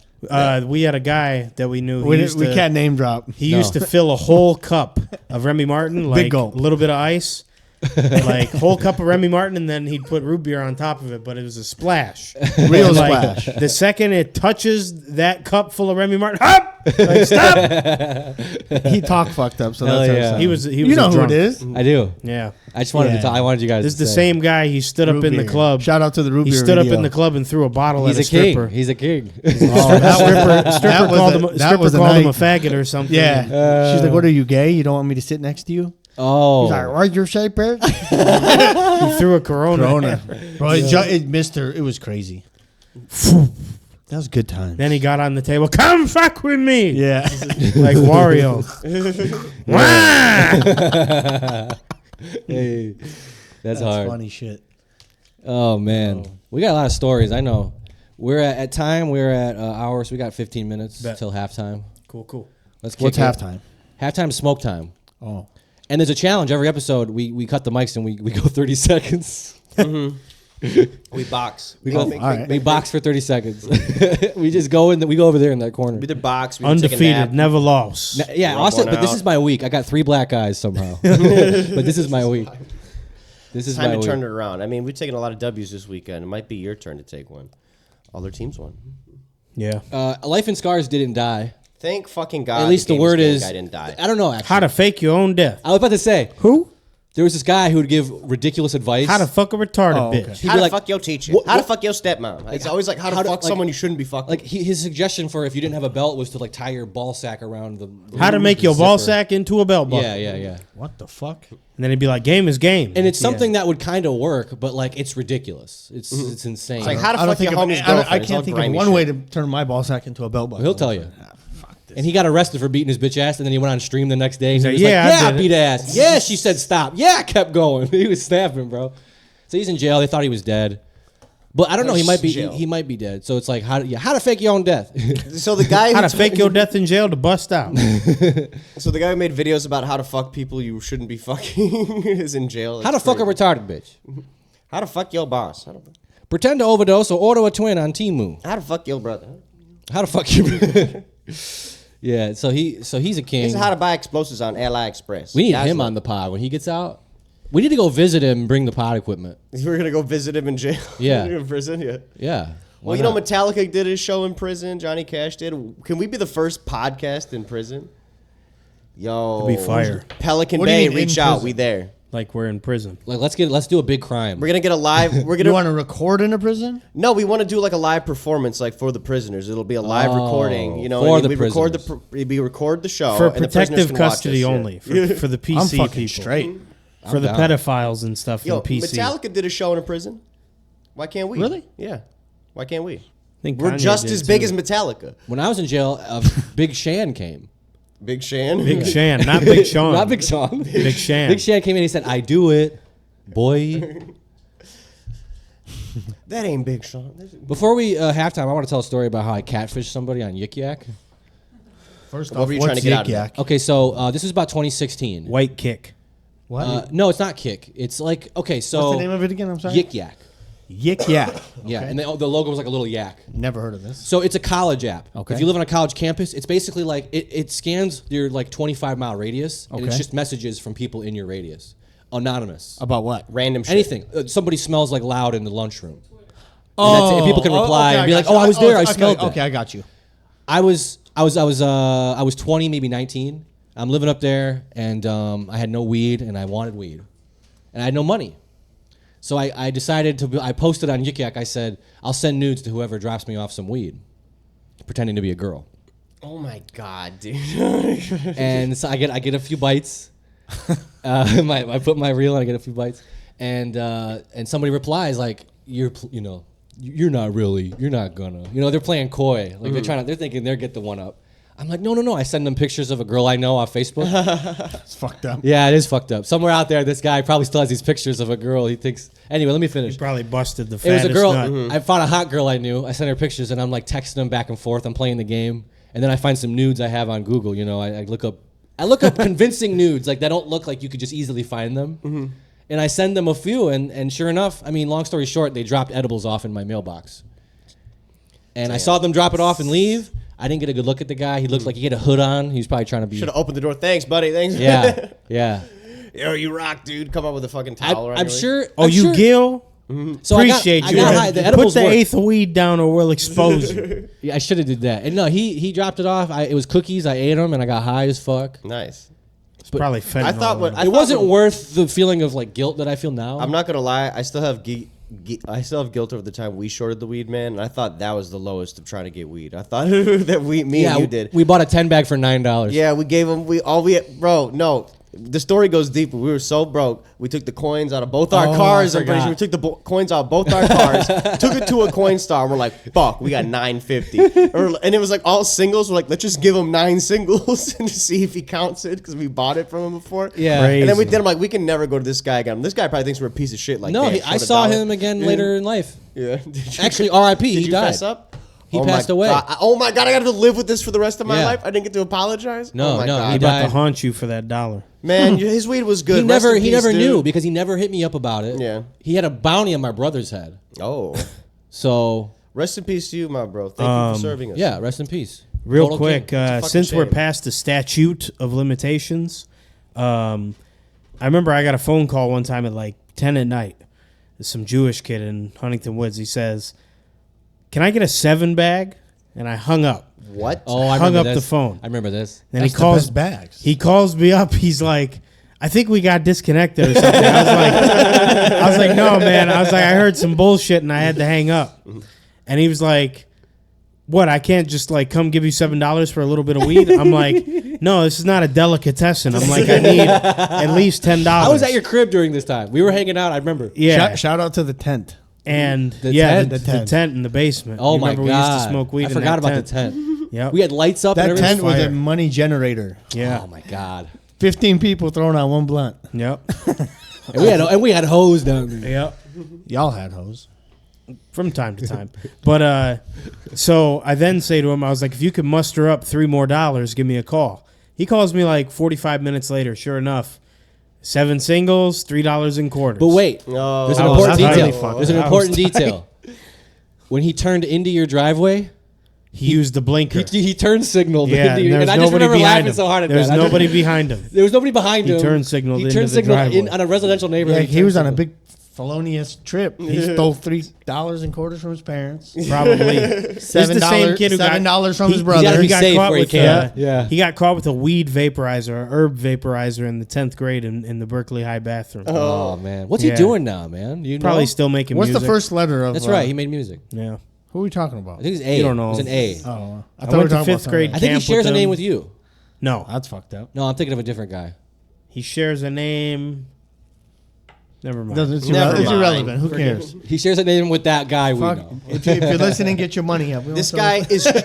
We had a guy that we knew. We used to- can't name drop. He used to fill a whole cup of Remy Martin, like a gulp. little bit of ice, like whole cup of Remy Martin, and then he'd put root beer on top of it. But it was a splash, Real like, splash. The second it touches that cup full of Remy Martin, hop! Like, stop! He talk fucked up, so Hell that's yeah. He was. You know a who drunk. it is? I do. Yeah, I just wanted Yeah. to talk. I wanted you guys this is to the say. same guy. He stood up Root in the beer. club. Shout out to the root He beer stood up video. in the club and threw a bottle He's at a a stripper. king. He's a king. Oh, that Stripper was called a- him. that Stripper was a called him a night. faggot or something. Yeah. She's like, "What are you, gay? You don't want me to sit next to you?" Oh. He's like, "Why's your shape, bitch?" He threw a Corona. Bro, it missed her. It was crazy. That was a good time. Then he got on the table. Come fuck with me. Yeah. Like Wario. Hey, that's That's hard. funny shit. Oh man, we got a lot of stories. I know. We're at time. We're at hours. We got 15 minutes Bet. till halftime. Cool. Let's kick What's it. halftime? Halftime smoke time. Oh. And there's a challenge every episode. We cut the mics and we go 30 seconds. We box. We go. all right. We box for 30 seconds. We just go in. We go over there in that corner. We either box. We can take a Undefeated, nap. never lost. Yeah, Rub Austin. one But this out. is my week. I got 3 black guys somehow. But this is my week. This is Time my to week. turn it around. I mean, we've taken a lot of W's this weekend. It might be your turn to take one. All their teams won. Yeah. Life and Scars didn't die. Thank fucking God. At least the Games word Gang is. guy didn't die. I don't know. Actually, How to fake your own death. I was about to say. Who? There was this guy who would give ridiculous advice. How to fuck a retarded Oh, okay. bitch. He'd How be to like, fuck your teacher? what- How to what- fuck your stepmom? It's always like how to how to- fuck like- someone you shouldn't be fucking. Like his suggestion for if you didn't have a belt was to like tie your ball sack around the. How to make the your ball zipper. sack into a belt buckle. Yeah. What the fuck? And then he'd be like, game is game. And it's something that would kind of work, but like it's ridiculous. It's insane. It's like how to I don't fuck your think of, homie's I girlfriend. can't think of one way to turn my ball sack into a belt buckle. He'll tell you. Fuck this. And he got arrested for beating his bitch ass, and then he went on stream the next day. And he like, was "Yeah, I like, "Yeah, I did it." beat ass. Yeah, she said stop. Yeah, I kept going. He was snapping, bro. So he's in jail. They thought he was dead, but I don't know. He might be. Jail. He might be dead. So it's like how to fake your own death. So the guy How who to fake your death in jail to bust out. So the guy who made videos about how to fuck people you shouldn't be fucking is in jail. How to It's fuck a crazy. retarded bitch. How to fuck your boss? Pretend to overdose or order a twin on Temu. How to fuck your brother? How to fuck you? Yeah. So he's a king. This is how to buy explosives on AliExpress. We need Guys, him on the pod when he gets out. We need to go visit him and bring the pod equipment. We're gonna go visit him in jail. Yeah. In prison. Yeah. Yeah. Why Well, you know, not? Metallica did his show in prison. Johnny Cash did. Can we be the first podcast in prison? Yo, It'd be fire. Pelican What do you Bay, mean in reach out. prison? We there. Like we're in prison. Like let's do a big crime. We're gonna get a live. We're You gonna want to record in a prison? no. We want to do like a live performance, like for the prisoners. It'll be a live Oh, recording. You know, for and the we record prisoners. we record the show For and the prisoners protective can watch custody us, yeah. only. For the PC I'm fucking people. straight. for the down. pedophiles and stuff Yo, in PC. Metallica did a show in a prison. Why can't we? Really? Yeah. Why can't we? I think We're Kanye just did as big too. as Metallica. When I was in jail, Big Shan came. Big Shan. Big Shan, not Big Sean. Not Big Sean. Big Shan. Big Shan came in and he said, I do it, boy. That ain't Big Sean. Before we halftime, I want to tell a story about how I catfished somebody on YikYak. First What off, were you what's trying to get out of YikYak? Okay, so this is about 2016. White kick. What? No, it's not Kick. It's like, okay, so What's the name of it again? I'm sorry. YikYak. YikYak. Yeah, and the logo was like a little yak. Never heard of this. So it's a college app. Okay. If you live on a college campus, it's basically like it scans your like 25-mile radius, and it's Okay. just messages from people in your radius, anonymous. About what? Random shit. Anything. Somebody smells like loud in the lunchroom. And that's it. And people can reply okay, and be like, got you. "Oh, I was there. I okay, smelled that." Okay, I got you. I was 20, maybe 19. I'm living up there, and I had no weed, and I wanted weed, and I had no money. So I decided to. I posted on YikYak. I said, "I'll send nudes to whoever drops me off some weed," pretending to be a girl. Oh my god, dude. And so I get a few bites. I put my reel and I get a few bites, and somebody replies like, you're not gonna, they're playing coy, like they're thinking they're get the one up. I'm like, no. I send them pictures of a girl I know off Facebook. It's fucked up. Yeah, it is fucked up. Somewhere out there, this guy probably still has these pictures of a girl. He thinks. Anyway, let me finish. He probably busted the It was fattest a girl. nut. I found a hot girl I knew. I sent her pictures, and I'm like texting them back and forth. I'm playing the game, and then I find some nudes I have on Google. I look up convincing nudes like that don't look like you could just easily find them, and I send them a few, and sure enough, I mean, long story short, they dropped edibles off in my mailbox, and I saw them drop it off and leave. I didn't get a good look at the guy. He looked like he had a hood on. He was probably trying to be. Should have opened the door. Thanks, buddy. Thanks. Yeah, yeah. Yo, you rock, dude. Come up with a fucking towel. I'm sure. Oh, I'm you sure, Gil? So Appreciate I you. got high. The Put edibles the work. eighth weed down or we'll expose you. Yeah, I should have did that. And no, he dropped it off. It was cookies. I ate them, and I got high as fuck. Nice. It's probably fentanyl. I thought what in I It thought wasn't what- worth the feeling of like guilt that I feel now. I'm not gonna lie. I still have guilt over the time we shorted the weed, man. And I thought that was the lowest of trying to get weed. I thought that me and you did. We bought a 10 bag for $9. Yeah, we gave them. Bro, no. The story goes deeper. We were so broke. We took the coins out of both our cars. I'm pretty sure we took the coins out of both our cars. Took it to a coin star. And we're like, fuck, we got $9.50. And it was like all singles. We're like, let's just give him 9 singles and see if he counts it because we bought it from him before. Yeah. Crazy. And then we did. I'm like, we can never go to this guy again. This guy probably thinks we're a piece of shit. Like, No, damn, I short saw $1. him again later in life. Yeah. Actually, R.I.P. Did He you died. fess up? He Oh passed my away. God. Oh my god! I got to live with this for the rest of my Yeah. life. I didn't get to apologize. No, oh my no, God. he about to died. haunt you for that $1. Man, his weed was good. He Rest never in peace, dude. knew because he never hit me up about it. Yeah. He had a bounty on my brother's head. Oh, So, rest in peace to you, my bro. Thank you for serving us. yeah, rest in peace. Real Total quick, king. fucking since we're shame. past the statute of limitations, I remember I got a phone call one time at like 10 at night. There's some Jewish kid in Huntington Woods. He says, "Can I get a 7 bag?" And I hung up. What? Oh, I hung remember up this. the phone. I remember this. Then That's he calls the best bags. He calls me up. He's like, "I think we got disconnected or something." I was like, "No, man." I was like, "I heard some bullshit and I had to hang up." And he was like, "What? I can't just like come give you $7 for a little bit of weed?" I'm like, "No, this is not a delicatessen." I'm like, "I need at least $10." I was at your crib during this time. We were hanging out. I remember. yeah. Shout out to the tent. And The yeah, tent? the The tent in the basement. Oh You my remember god! We used to smoke weed. I in forgot that about the tent. Yep. We had lights up. That and tent everything. was a fire. money generator. Yeah. Oh my god! 15 people throwing out one blunt. Yep. And we had hose down there. Yep. Y'all had hose. From time to time. But so I then say to him, I was like, "If you could muster up $3 more, give me a call." He calls me like 45 minutes later. Sure enough, 7 singles, $3 in quarters. But wait, No. there's an I was important tight. detail. There's an I was important tight. detail. When he turned into your driveway, he used the blinker. he turned signaled. Yeah, into you, and there was and I just nobody remember behind laughing him. so hard at There was that. nobody behind him. There was nobody behind him. He turned signaled He into turned the signaled driveway. on a residential Yeah, neighborhood. he was on a turned big felonious trip. He stole $3 in quarters from his parents. Probably. It's the same $7 kid who got $7 from his he brother. gotta He be got safe caught where he with can. Yeah. He got caught with a weed vaporizer, a herb vaporizer in the 10th grade in the Berkeley High bathroom. Oh man, what's Yeah. he doing now, man? You Probably know? still making What's music. the first letter of? That's right. He made music. Yeah. Who are we talking about? I think it's A. You don't know. It was an A. Oh, I went to 5th grade. I think he camp shares with a name him. with you. No, That's fucked up. No, I'm thinking of a different guy. he shares a name. Never mind. It's Never mind. irrelevant. Who cares? He shares a name with that guy we Fuck. know. If you're listening, get your money up. We don't This sell guy it. is. You know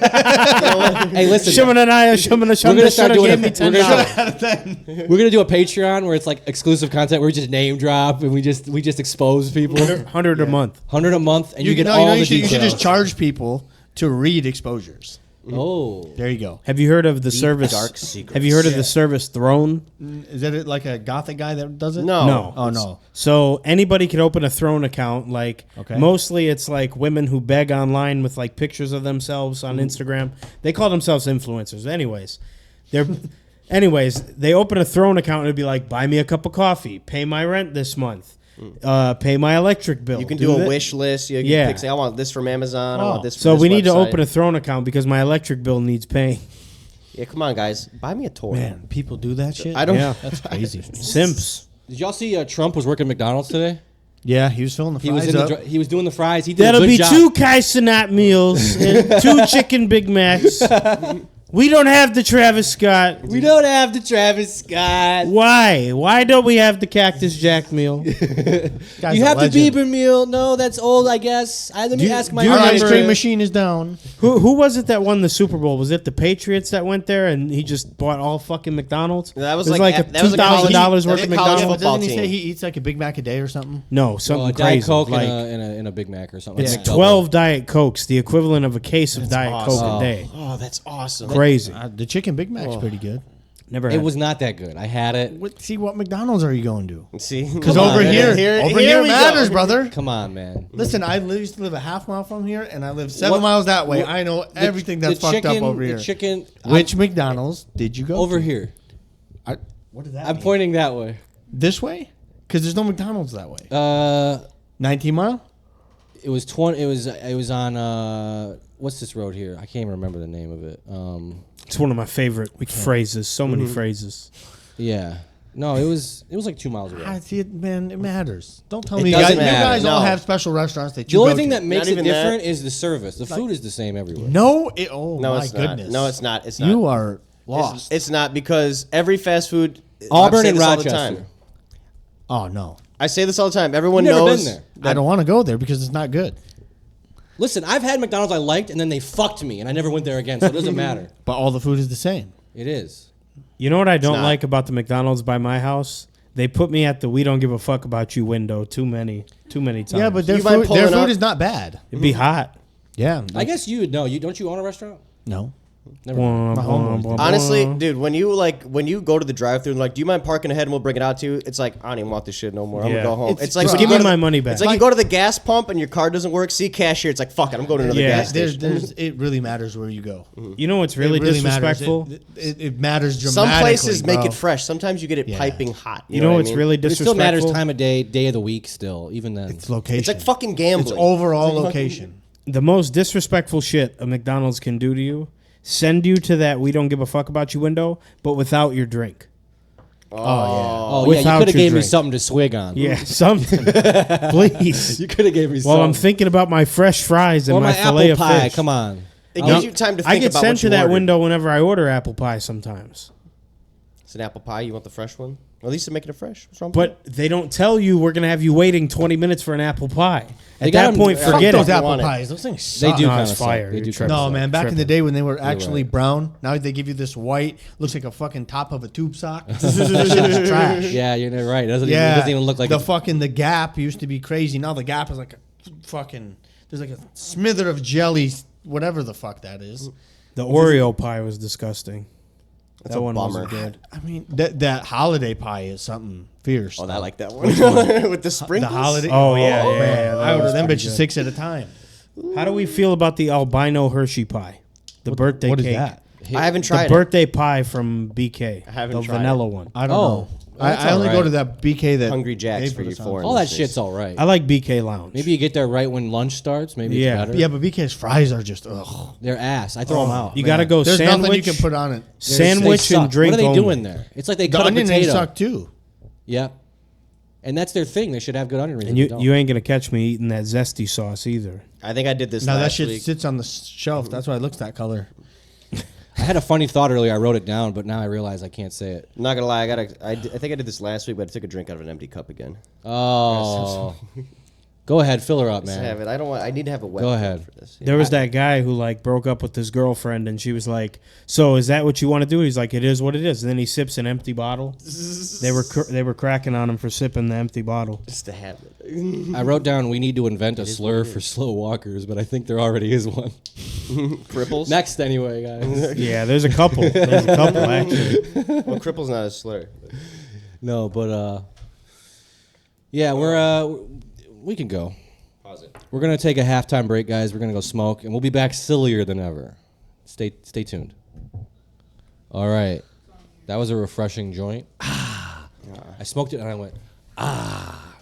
what? Hey, listen. We're gonna start doing gave me it. $10. We're gonna do a Patreon where it's like exclusive content where we just name drop and we just expose people. $100 a month. $100 a month, and you get know, all the you details. should just charge people to read exposures. Oh, There you go. Have you heard of the service? dark secrets. Have you heard of the service Throne? Is that like a gothic guy that does it? No. No. Oh no. So anybody can open a Throne account. Like Okay. mostly it's like women who beg online with like pictures of themselves on Instagram. They call themselves influencers. Anyways, they open a Throne account and it'd be like, buy me a cup of coffee, pay my rent this month, pay my electric bill. You can do a thi- wish list. You can Yeah. pick, say, I want this from Amazon. I want this from So this we need to website. open a Throne account because my electric bill needs paying. Yeah, come on, guys. Buy me a toy. Man, people do that shit. I don't. Yeah, That's crazy. simps. did y'all see Trump was working at McDonald's today? Yeah, he was filling the He fries was in up. he was doing the fries. He did That'll a good be job. 2 Kaisenat meals and 2 chicken Big Macs. We don't have the Travis Scott. We don't have the Travis Scott. Why? Why don't we have the Cactus Jack meal? Guy's You a have the legend. Bieber meal. No, that's old, I guess. Let me ask my do you Our ice remember- cream machine is down. Who was it that won the Super Bowl? Was it the Patriots that went there and he just bought all fucking McDonald's? That was It like a that was a college- $2,000 that was worth a of college McDonald's. football Doesn't he say team. he eats like a Big Mac a day or something? No, something a Diet crazy. Coke like, and a Big Mac or something. it's Like McDouble. 12 Diet Cokes, the equivalent of a case of Diet awesome. Coke a day. Oh, that's awesome. Crazy. The chicken Big Mac's pretty good. Never had It was not that good. I had it. See, what McDonald's are you going to? See, Because Come on, over man. here, Here it we go. matters, brother. Come on, man. Listen, I used to live a half mile from here, and I live 7 miles that way. I know everything that's fucked up over here. The chicken. Which McDonald's did you go over to? here? What does that I'm mean? pointing that way. This way? Because there's no McDonald's that way. 19 mile? It was 20. It was on what's this road here? I can't even remember the name of it. It's one of my favorite phrases. So many phrases. Yeah. No, it was like 2 miles away. I see it, man. It matters. Don't tell It me doesn't you matter. guys all No. have special restaurants that The you only go thing to. that makes it even that. different is the service. The food is the same everywhere. No, No, my it's goodness. not. No, it's not. It's not. You are It's- lost. It's not because every fast food. Auburn I say and this all the Rochester. time. Oh no, I say this all the time. Everyone You've never knows. been there. I don't want to go there because it's not good. Listen, I've had McDonald's I liked, and then they fucked me, and I never went there again. So it doesn't matter. But all the food is the same. It is. You know what I don't not. like about the McDonald's by my house? They put me at the "we don't give a fuck about you" window too many times. Yeah, but their You mind food, their pulling up? food is not bad. it'd be hot. Yeah, I guess you would know. Don't you own a restaurant? no. Never mind. Blah, blah, blah, Honestly, blah. dude, when you go to the drive-thru and like, do you mind parking ahead and we'll bring it out to you? It's like, I don't even want this shit no more. I'm Yeah. gonna go home. It's- It's, like just when you give go me to my money back. It's like you go to the gas pump and your card doesn't work. See cashier. It's like, fuck it, I'm going to another Yeah. gas station. It really matters where you go. You know what's really, It really matters. disrespectful? It matters dramatically. Some places make bro. it fresh. Sometimes you get it Yeah. piping hot. You know what I what's mean? really But it disrespectful? still matters time of day of the week. Still, even then. It's location. It's like fucking gambling. It's overall location. The most disrespectful shit a McDonald's can do to you: send you to that "we don't give a fuck about you" window, but without your drink. Oh yeah, you Without could have your gave me drink. something to swig on. Yeah, something, please. You could have gave me Well, something. I'm thinking about my fresh fries and or my my fillet apple of pie. fish. Come on. It gives you time to think I get about sent what to you that ordered. window whenever I order apple pie sometimes. It's an apple pie. You want the fresh one? Well, at least to make it a fresh. What's wrong with But they don't tell you we're going to have you waiting 20 minutes for an apple pie. At got that 'em- point, fuck forget Those it. apple want it. pies, those things They suck. do No, kind it's of fire. They do You're kind No, of man. Back in the day when they were actually right. brown, now they give you this white, looks like a fucking top of a tube sock. That shit is trash. Yeah, you're right. It doesn't, Yeah, even, it doesn't even look like the Gap used to be crazy. Now the Gap is like a fucking. There's like a smither of jelly, whatever the fuck that is. The Oreo pie was disgusting. That's That a one bummer. wasn't good. I mean, that holiday pie is something fierce. Oh, though. I like that one with the sprinkles. the holiday. Oh, yeah, yeah, man. yeah, that I order was them pretty bitches good. 6 at a time. How do we feel about the albino Hershey pie? The birthday What is cake. that? I haven't The tried it. birthday pie from BK. I haven't the tried vanilla one. I don't Oh, know. that's I only all go right. to that BK that Hungry Jacks they for put you us on. foreign all that listeners. shit's all right. I like BK Lounge. Maybe you get there right when lunch starts. Maybe Yeah. it's better. Yeah, but BK's fries are just ugh. They're ass. I throw them out. you got to go There's sandwich. nothing you can put on it. Sandwich They and suck. drink What are they only. doing there? It's like they The cut a onion rings potato. suck too. Yeah. And that's their thing. They should have good onion rings. And if they you don't. ain't gonna catch me eating that zesty sauce either. I think I did this No, that last shit week. sits on the shelf. That's why it looks that color. I had a funny thought earlier. I wrote it down, but now I realize I can't say it. I'm not gonna lie, I think I did this last week, but I took a drink out of an empty cup again. Oh. Go ahead, fill her up, Just man. have it. I need to have a wet Go drink ahead. for this. There was that guy who like broke up with his girlfriend, and she was like, "So is that what you want to do?" He's like, "It is what it is." And then he sips an empty bottle. They were cracking on him for sipping the empty bottle. Just to have it. I wrote down we need to invent a slur for slow walkers, but I think there already is one. Cripples? Next, anyway, guys. Yeah, there's a couple. There's a couple actually. Well, cripple's not a slur. No, but yeah, we can go. Pause it. We're gonna take a halftime break, guys. We're gonna go smoke, and we'll be back sillier than ever. Stay tuned. All right, that was a refreshing joint. I smoked it and I went,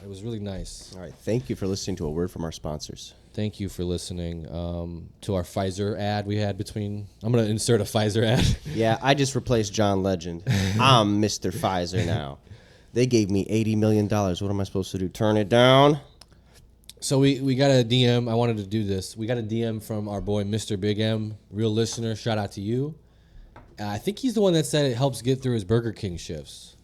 It was really nice. All right, thank you for listening to a word from our sponsors. Thank you for listening to our Pfizer ad we had between. I'm gonna insert a Pfizer ad. Yeah, I just replaced John Legend. I'm Mr. Pfizer now. They gave me $80 million. What am I supposed to do? Turn it down? So we got a DM. I wanted to do this. We got a DM from our boy Mr. Big M, real listener. Shout out to you. I think he's the one that said it helps get through his Burger King shifts.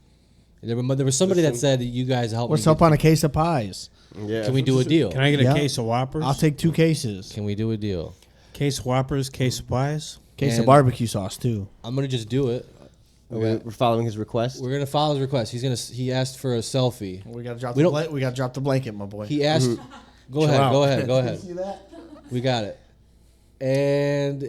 There was somebody that said you guys help. What's up on a case of pies? Yeah. Can we do a deal? Can I get a Yeah. case of Whoppers? I'll take 2 cases. Can we do a deal? Case of Whoppers, case of pies. Case of And- barbecue sauce too. I'm gonna just do it. We're following his request. We're gonna follow his request. He asked for a selfie. We gotta drop We the don't- we gotta drop the blanket, my boy. He asked. Go ahead. out. Go ahead. Go ahead. See that? We got it. And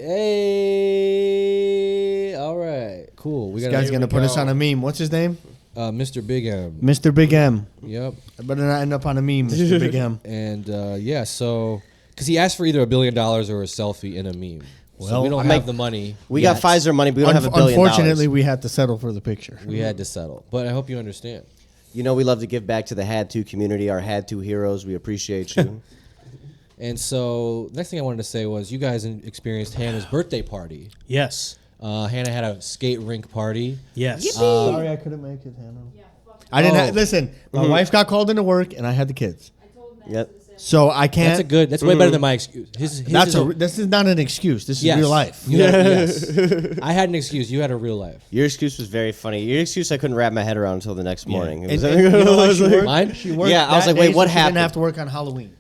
hey, all right, cool. We This got guy's gonna put us on a meme. What's his name? Mr. Big M. Mr. Big M. Yep. I better not end up on a meme, Mr. Big M. And yeah, so because he asked for either $1 billion or a selfie in a meme. So Well, we don't have the money. We yet. got Pfizer money, but we don't have $1 billion. Unfortunately, we had to settle for the picture. We had to settle, but I hope you understand. You know we love to give back to the Had To community, our Had To heroes. We appreciate you. And so next thing I wanted to say was you guys experienced Hannah's birthday party. Yes. Hannah had a skate rink party. Yes. Sorry, I couldn't make it, Hannah. I didn't Oh. listen. My wife got called into work, and I had the kids, Yep. so I can't. That's way better than my excuse. His This is not an excuse. This is yes. real life. You had yes. I had an excuse. You had a real life. Your excuse was very funny. Your excuse I couldn't wrap my head around until the next morning. It And, was- and you know why she worked? Mine? She worked. Yeah, I was that like, wait, day, what so she happened? Didn't have to work on Halloween.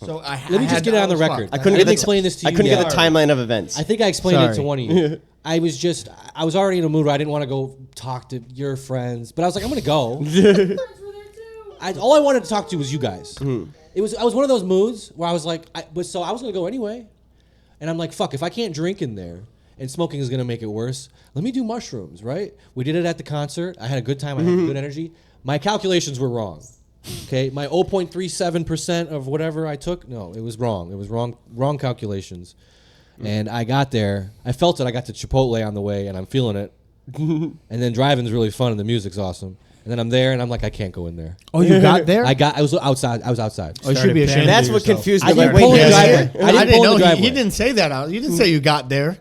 So Let me just get it on the record. I couldn't I get didn't the explain this to I you couldn't yet. get the timeline of events. I think I explained it to Sorry. one of you. I was already in a mood where I didn't want to go talk to your friends, but I was like, I'm gonna go. All I wanted to talk to was you guys. I was one of those moods where I was like, so I was gonna go anyway, and I'm like, fuck, if I can't drink in there and smoking is gonna make it worse, let me do mushrooms, right? We did it at the concert. I had a good time. I had good energy. My calculations were wrong. Okay, my 0.37% of whatever I took, no, it was wrong. It was wrong calculations. And I got there. I felt it. I got to Chipotle on the way, and I'm feeling it. And then driving's really fun, and the music's awesome. And then I'm there, and I'm like, I can't go in there. Oh, you got there? I was outside. I was outside. Oh, you should be ashamed. That's of what yourself. confused I me. didn't Like, pull in wait, the guys, driveway. I didn't didn't pull in know the driveway. he didn't say that out. You didn't say you got there.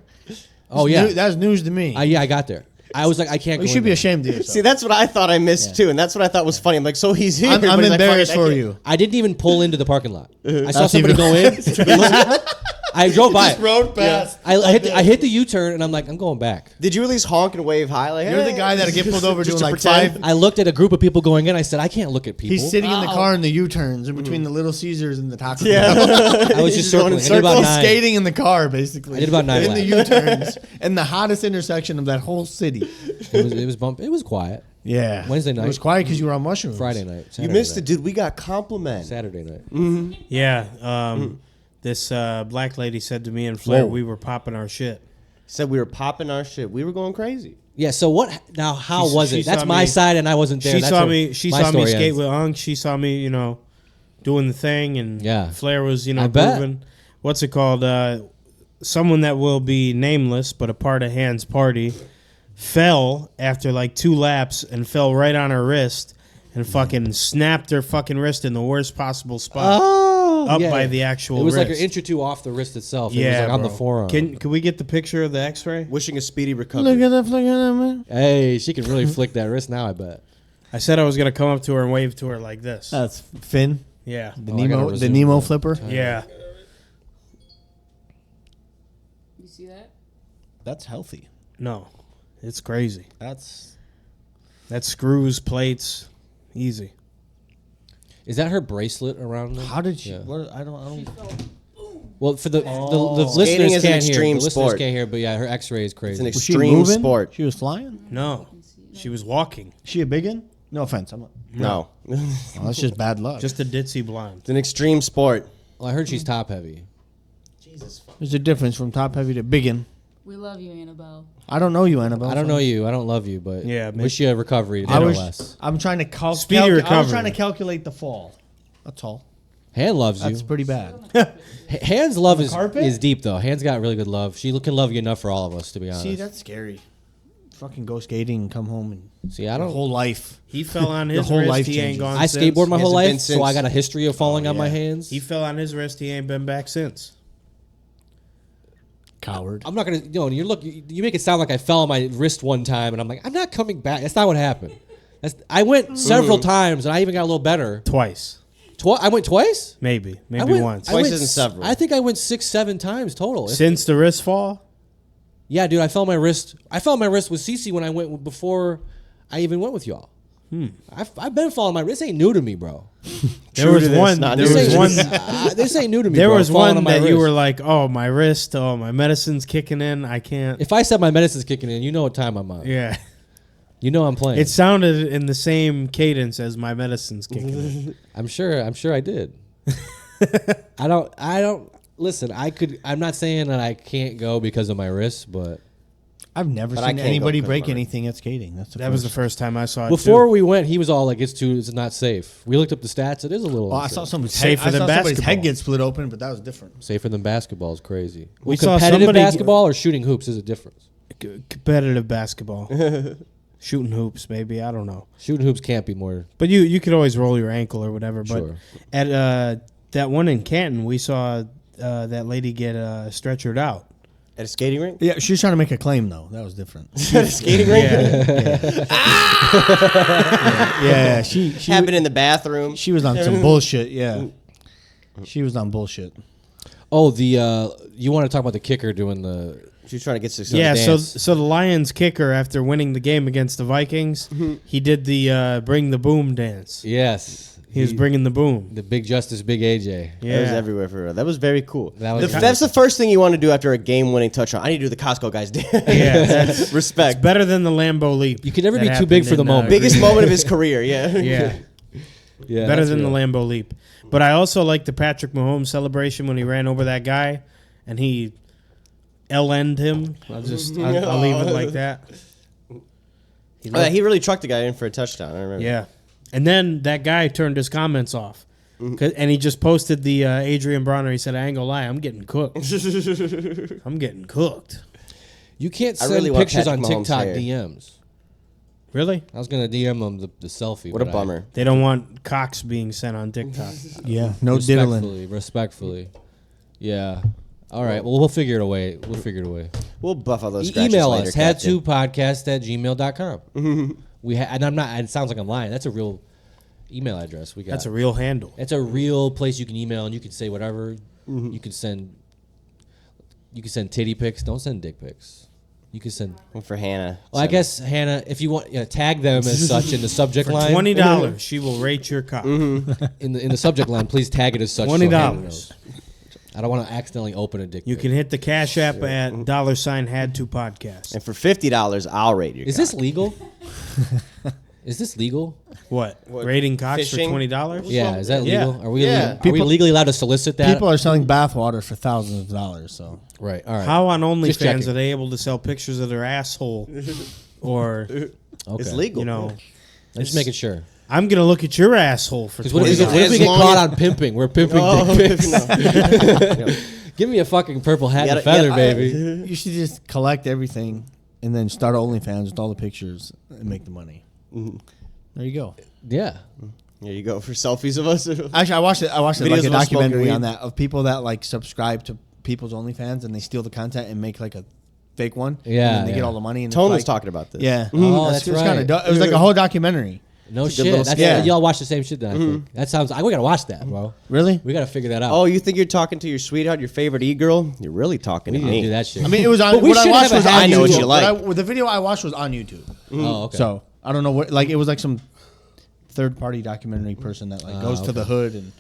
Oh yeah, That's news to me. yeah, I got there. I was like, I can't. You go should in be there. ashamed of yourself. See, that's what I thought I missed too, and that's what I thought was funny. I'm like, so he's here. I'm but he's like, embarrassed fuck it, I for can't. you. I didn't even pull into the parking lot. I saw That's somebody even- go in. I drove by. it. Road past. I hit the U-turn, and I'm like, I'm going back. Did you at least honk and wave hi? Like, You're the hey? guy that'll get pulled over Just doing to like pretend? 5. I looked at a group of people going in. I said, I can't look at people. He's sitting in the car in the U-turns in between the Little Caesars and the Taco Bell. I was just He's going circling. in I did about He's 9. skating in the car, basically. I did about 9 in the laps. U-turns in the hottest intersection of that whole city. It was bump. It was quiet. Yeah, Wednesday night. It was quiet because you were on mushrooms. Friday night. You Saturday missed night, it, dude. We got compliment. Saturday night. Yeah. This black lady said to me and Flair, we were popping our shit. Said we were popping our shit. We were going crazy. Yeah. So what? Now, how She- was she it? That's saw my me- side, and I wasn't there. She That's saw where me. She my saw me story skate ends. with Unk. She saw me, doing the thing, and Yeah. Flair was, I bet. moving. What's it called? Someone that will be nameless, but a part of Han's party, fell after like 2 laps and fell right on her wrist and fucking snapped her fucking wrist in the worst possible spot. Up by the actual It was like wrist. an inch or two off the wrist itself. It Yeah, was like on the bro. forearm. Can we get the picture of the X-ray? Wishing a speedy recovery. Look at that, man. Hey, she can really flick that wrist now, I bet. I said I was gonna come up to her and wave to her like this. That's Finn, Yeah, the Oh, I gotta Nemo, the resume Nemo that. flipper. yeah. You see that? That's healthy. No, it's crazy. That's Screws, plates, easy. Is that her bracelet around them? how did she? Yeah. What, I don't. Well, for the Skating listeners is an can't hear. The extreme listeners sport. can't hear, but yeah, her X-ray is crazy. It's an Was she extreme moving? sport. She was flying. No, she was walking. She a biggin? No offense. I'm not. No. Oh, that's just bad luck. Just a ditzy blonde. It's an extreme sport. Well, I heard she's top heavy. There's a difference from top heavy to biggin. We love you, Annabelle. I don't know you, Annabelle. I don't know you. I don't love you, but Yeah, wish you a recovery. I was. less. I'm trying to Speedy I was recovery. trying to calculate the fall. That's all. Han loves you. That's pretty bad. Han's love is carpet? deep though. Han's got really good love. She can love you enough for all of us, to be honest. See, that's scary. Fucking go skating and come home and See, I your don't. whole life. He fell on Your his whole wrist. life He ain't changes. gone. I since. skateboard my whole Hasn't been life, so I since- got a history of falling on my yeah. hands. He fell on his wrist. He ain't been back since. Coward. I'm not gonna. You make it sound like I fell on my wrist one time, and I'm like, I'm not coming back. That's not what happened. I went several times, and I even got a little better. Twice, I went twice. maybe I went, once. I went Twice isn't several. I think I went 6-7 times total. Since the wrist fall. Yeah, dude, I fell on my wrist. I fell on my wrist with Cece when I went before I even went with y'all. I've been falling on my wrist. This ain't new to me, bro. There was to this, one. not There new was to one. This ain't new to me. There bro, was falling one on my that you wrist. were like, "Oh, my wrist. Oh, my medicine's kicking in. I can't." If I said my medicine's kicking in, you know what time I'm on. Yeah, You know I'm playing. it sounded in the same cadence as my medicine's kicking in. I'm sure I did. I don't listen, I'm not saying that I can't go because of my wrist, but I've never But I seen can't go anybody because break of my- anything at skating. That's That was the first time I saw it. before too. we went, he was all like, it's not safe. We looked up the stats. It is a little Oh, I unsafe. saw somebody's Safer head. I than saw somebody's basketball. head get split open, but that was different. Safer than basketball is crazy. We Well, saw competitive somebody- basketball or shooting hoops is a difference. competitive basketball, shooting hoops, maybe I don't know. Shooting hoops can't be more. But you could always roll your ankle or whatever. But Sure. at that one in Canton, we saw that lady get stretchered out. At a skating rink? Yeah, she was trying to make a claim though. That was different. At a skating rink? Yeah, she Happened in the bathroom. she was on some bullshit. Yeah, she was on bullshit. Oh, you want to talk about the kicker doing the. She was trying to get success. Yeah, dance. so the Lions kicker, after winning the game against the Vikings, he did the bring the boom dance. Yes. He was bringing the boom. The Big Justice, Big AJ. Yeah, That was everywhere for her. That was very cool. That was That's the first thing you want to do after a game-winning touchdown. I need to do the Costco guys dance. Yeah, that's Respect. better than the Lambeau leap. You can never that be too big happened for the in, moment. Biggest moment of his career, yeah. Yeah, Yeah, better that's than real. the Lambeau leap. But I also like the Patrick Mahomes celebration when he ran over that guy, and he L-N'd him. I'll leave it like that. He really trucked the guy in for a touchdown. I remember. Yeah. And then that guy turned his comments off. And he just posted the Adrian Bronner. He said, I ain't gonna lie, I'm getting cooked. I'm getting cooked. You can't I send really want pictures on Patrick Mahomes' TikTok hair. DMs. Really? I was gonna DM them the selfie. What a but bummer. They don't want cocks being sent on TikTok. Yeah, no diddling. Respectfully. Yeah. All right. Well, we'll figure it away. We'll buff all those scratches Email later, us, Captain. had2podcast@gmail.com. And I'm not, it sounds like I'm lying. That's a real email address we got. That's a real handle. It's a real place you can email and you can say whatever. You can send titty pics. Don't send dick pics. You can send. And for Hannah. Well, I guess Hannah, if you want, tag them as such in the subject line. $20, she will rate your cock. in the subject line, please tag it as such. so $20. Hannah knows. I don't want to accidentally open a dick. You pic. can hit the Cash App at $had2podcast. And for $50, I'll rate your Is cock. this legal? Is this legal? What? Rating cocks Fishing? for $20? Yeah, is that Yeah. legal? Are we Yeah. are we legally allowed to solicit that? People are selling bathwater for thousands of dollars. So Right. All right. How on Just OnlyFans checking. are they able to sell pictures of their asshole? Or, Okay. It's legal. you know, I'm just making sure. I'm going to look at your asshole for Because what if $20. we get long caught as- on pimping? We're pimping dick pics. Give me a fucking purple hat and a You gotta- feather, yeah, baby. you should just collect everything and then start OnlyFans with all the pictures and make the money. There you go. Yeah. Here you go for selfies of us. Actually, I watched it Videos like a of us smoking documentary weed. on that of people that like subscribe to people's OnlyFans and they steal the content and make like a fake one. Yeah, and then they yeah. get all the money. And Tone it's was like, talking about this. Yeah. Oh, that's it was right. It was like a whole documentary. No It's a good little shit. scam. Y'all watch the same shit then, I think. That sounds... we gotta watch that, bro. Really? We gotta figure that out. Oh, you think you're talking to your sweetheart, your favorite e-girl? You're really talking we to need to me. do that shit. I mean, it was on. But we What I should watched have a was on I know what YouTube. you like. The video I watched was on YouTube. Oh, okay. So I don't know what. Like it was like some third-party documentary person that like goes to the hood and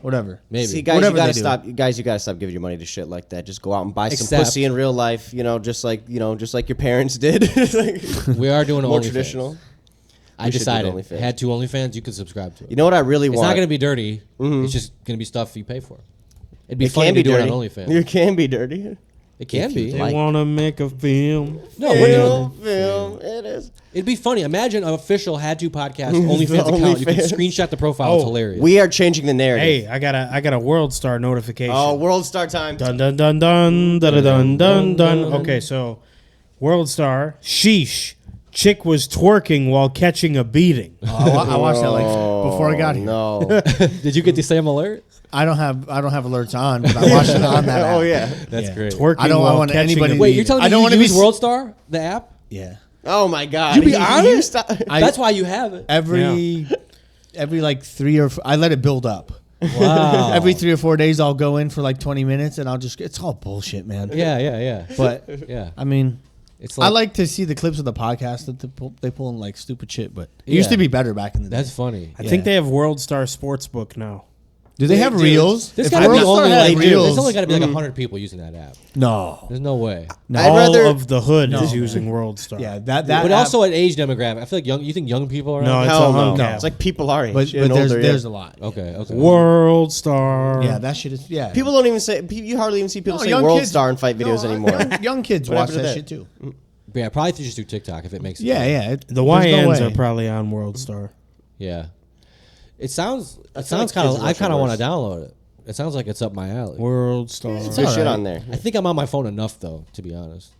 whatever. Maybe. See, guys, Whatever you gotta they do. stop. Guys, you gotta stop giving your money to shit like that. Just go out and buy some Except- pussy in real life. Just like your parents did. We are doing More OnlyFans. traditional. I We should do decided. OnlyFans. Had 2 OnlyFans. You can subscribe to it. You know what I really It's want? not gonna be dirty. It's just gonna be stuff you pay for. It'd be It funny can to be do dirty. it on OnlyFans. You can be dirty. It can be. They want to make a film. No, we're doing. Film. It is. It'd be funny. Imagine an official Had To podcast OnlyFans account. You can OnlyFans. screenshot the profile. It's Oh, hilarious. We are changing the narrative. Hey, I got a World Star notification. Oh, World Star time. Dun dun dun dun dun dun dun dun. Okay, so World Star. Sheesh. Chick was twerking while catching a beating. I watched that like before I got here. No. Did you get the same alert? I don't have alerts on, but I watched it on that. Oh app. yeah. That's great. Twerking I don't while want catching anybody a to- Wait, beating. you're telling I me don't you wanna use be- World Star, the app? Yeah. Oh my God. You be on it? I- That's why you have it. Every like 3 or I let it build up. Wow. Every 3 or 4 days, I'll go in for like 20 minutes, and it's all bullshit, man. Yeah. But Yeah. I mean, It's I like to see the clips of the podcast that they pull in like stupid shit, but it used Yeah. to be better back in the day. That's funny. I think they have World Star Sportsbook now. Do they have do. reels? There's If got to be World Star only had like reels, there's only got to be like 100 people using that app. no. There's no way. I'd All rather- of the hood is using World Star. Yeah, that But app- also an age demographic. I feel like you think young people are No, on it's it? all Hell no. uncapped. It's like people our age. but and older, there's a lot. Okay. World Star. Yeah, that shit is People don't even say. You hardly even see people say World Star in fight videos anymore. Young kids What watch happened to that that? shit too. Yeah, probably just do TikTok if it makes it. Yeah, better. yeah. The there's no YNs way. are probably on World Star. Yeah. It sounds like kind kids of. I watch kind of it want worse. to download it. It sounds like it's up my alley. World Star. Good shit on there. I think I'm on my phone enough though, to be honest.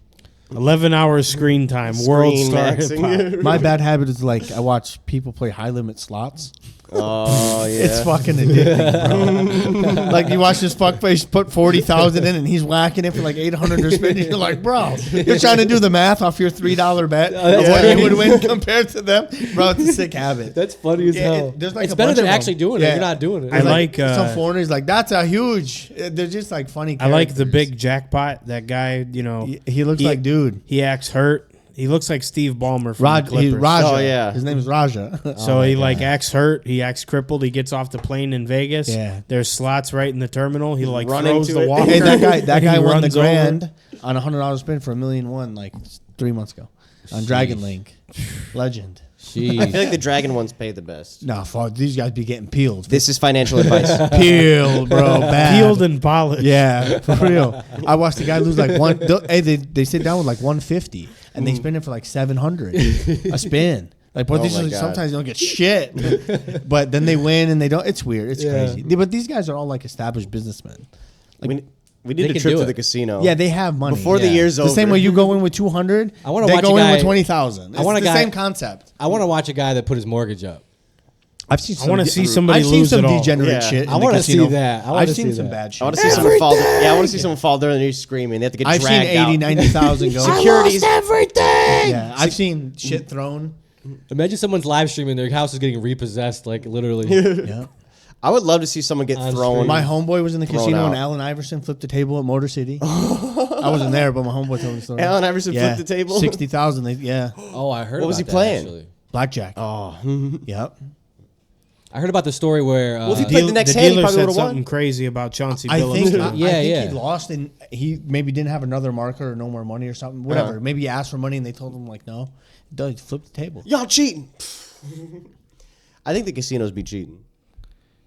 11 hours screen time. World Screen Star maxing. hip hop. My bad habit is like I watch people play high limit slots. Oh yeah. It's fucking addicting, bro. Like you watch this fuckface put 40,000 in and he's whacking it for like 800 or spending. You're like, bro, you're trying to do the math off your $3 bet of what you would win compared to them, bro. It's a sick habit. That's funny as Yeah, hell. there's like it's a better bunch than of them. actually doing it. Yeah. You're not doing it. I like some foreigners like that's a huge. They're just like funny. I like the characters. big jackpot. That guy, He looks like dude. He acts hurt. He looks like Steve Ballmer from the Clippers. Raja. Oh, yeah. His name is Raja. So he like acts hurt. He acts crippled. He gets off the plane in Vegas. Yeah. There's slots right in the terminal. He like Running throws to the it. walker. Hey, that and guy he won the runs over. grand on a $100 spin for $1.1 million like 3 months ago on Dragon Link. Legend. Jeez. I feel like the Dragon ones pay the best. Nah, fuck, these guys be getting peeled. This is financial advice. Peeled, bro. Bad. Peeled and polished. Yeah, for real. I watched the guy lose like one. Hey, they sit down with like 150 and they spin it for like 700 a spin. Like, but these my are, God. sometimes they don't get shit. But then they win and they don't. It's weird. It's crazy. But these guys are all like established businessmen. We They did a can trip do to it. the casino. Yeah, they have money. Before the Yeah. year's the over. same way you go in with 200, I wanna they watch a go in guy- with 20,000. It's want a the guy- same concept. I want to watch a guy that put his mortgage up. I've seen. I want to see somebody I've seen lose some it all. degenerate Yeah. shit. I in the wanna see casino. that. I wanna I've see seen some that. bad shit. I want to see someone fall. Yeah, I want to see someone fall there and he's screaming. They have to get I've seen dragged 80, out. 90,000 go. Security's Everything! Yeah, I've seen shit thrown. Imagine someone's live streaming, their house is getting repossessed, like literally. Yeah. I would love to see someone get On thrown. screen. My homeboy was in the Thrown casino and out. Allen Iverson flipped the table at Motor City. I wasn't there, but my homeboy told me the story. Allen Iverson yeah. flipped the table? 60,000. Yeah. Oh, I heard. What was about he that, playing? Actually. Blackjack. Oh, Yep. I heard about the story where. Well, if he played the next hand, he dealer probably said would've won. something crazy about Chauncey I Billups. think, Yeah, I think yeah. he lost and he maybe didn't have another marker or no more money or something. Whatever. Maybe he asked for money and they told him like no. He flipped the table. y'all cheating. I think the casinos be cheating.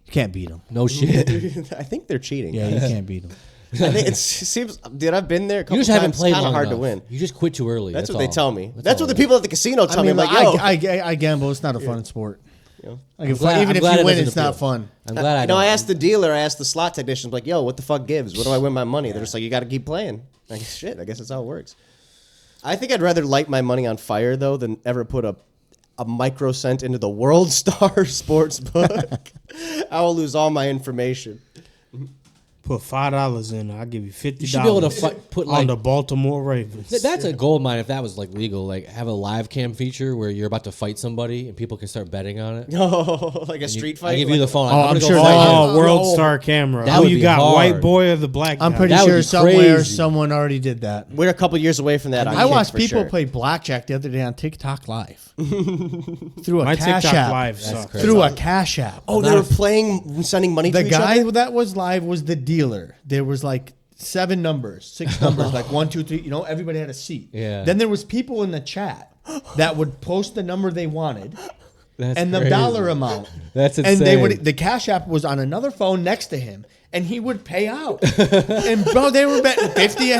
You can't beat him. no shit. I think they're cheating. Yeah, you can't beat him. I think it seems. Dude, I've been there. A couple You just haven't times. played Kind long of hard enough. to win. You just quit too early. That's what all. they tell me. That's That's all what the it is. people at the casino tell me. I'm like, yo, I gamble. It's not a fun sport. Yeah. Like if, glad- even I'm if glad you it win, doesn't it's not appeal. fun. I'm glad I you know, I asked the dealer, I asked the slot technicians, like, yo, what the fuck gives? What do I win my money? They're just like, you got to keep playing. Like, shit, I guess that's how it works. I think I'd rather light my money on fire, though, than ever put a microcent into the World Star sports book. I will lose all my information. Put $5 in, I'll give you $50. You should be able to put on like the Baltimore Ravens. that's a gold mine if that was like legal. Like have a live cam feature where you're about to fight somebody and people can start betting on it. Oh, like a street fight. I give you the phone. I'm gonna go sure fight that- you. Oh, World Star Camera. That Who would you be got, hard. white boy or the black guy? I'm pretty That would sure be somewhere crazy. someone already did that. We're a couple years away from that. I watched people play blackjack the other day on TikTok Live through a My Cash TikTok app. Live sucks. crazy. Through a Cash app. Oh, they were playing, sending money The to each guy other? that was live was the dealer. There was like 6 numbers, like 1, 2, 3. You know, everybody had a seat. Yeah. Then there was people in the chat that would post the number they wanted That's and the crazy. dollar amount. That's And they insane. would. The Cash App was on another phone next to him, and he would pay out. And bro, they were betting 50.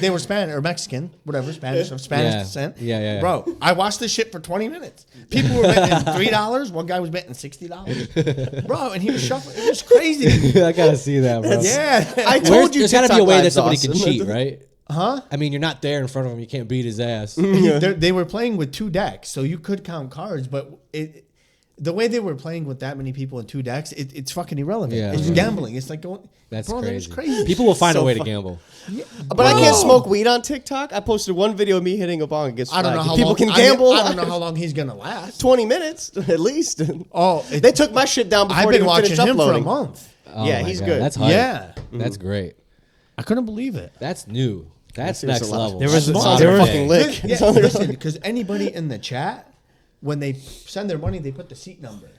They were Spanish or Mexican, whatever, Spanish or Spanish Yeah. descent. Yeah. Bro, I watched this shit for 20 minutes. People were betting $3. One guy was betting $60. Bro, and he was shuffling. It was crazy. To me. I gotta see that, bro. Yeah. I told you There's gotta be a TikTok way that Live's somebody awesome. can cheat, right? Huh? I mean, you're not there in front of him. You can't beat his ass. They were playing with 2 decks, so you could count cards, but the way they were playing with that many people in 2 decks, it's fucking irrelevant. Yeah, It's right. gambling. It's like going. That's bro, crazy. That was crazy. People will find a So way to fu- gamble. But I can't smoke weed on TikTok. I posted one video of me hitting a bong against I don't know how people long, can gamble. I don't know how long he's gonna last. 20 minutes at least. Oh, They took my shit down before I've they been even watching finished him for a uploading. month. Oh Yeah, my he's God, good. That's hype. Yeah, That's great. I couldn't believe it. That's new. That's That seems next a lot. level. There was That's a- modern there was- day. fucking lick. Yeah, listen, because anybody in the chat, when they send their money, they put the seat number.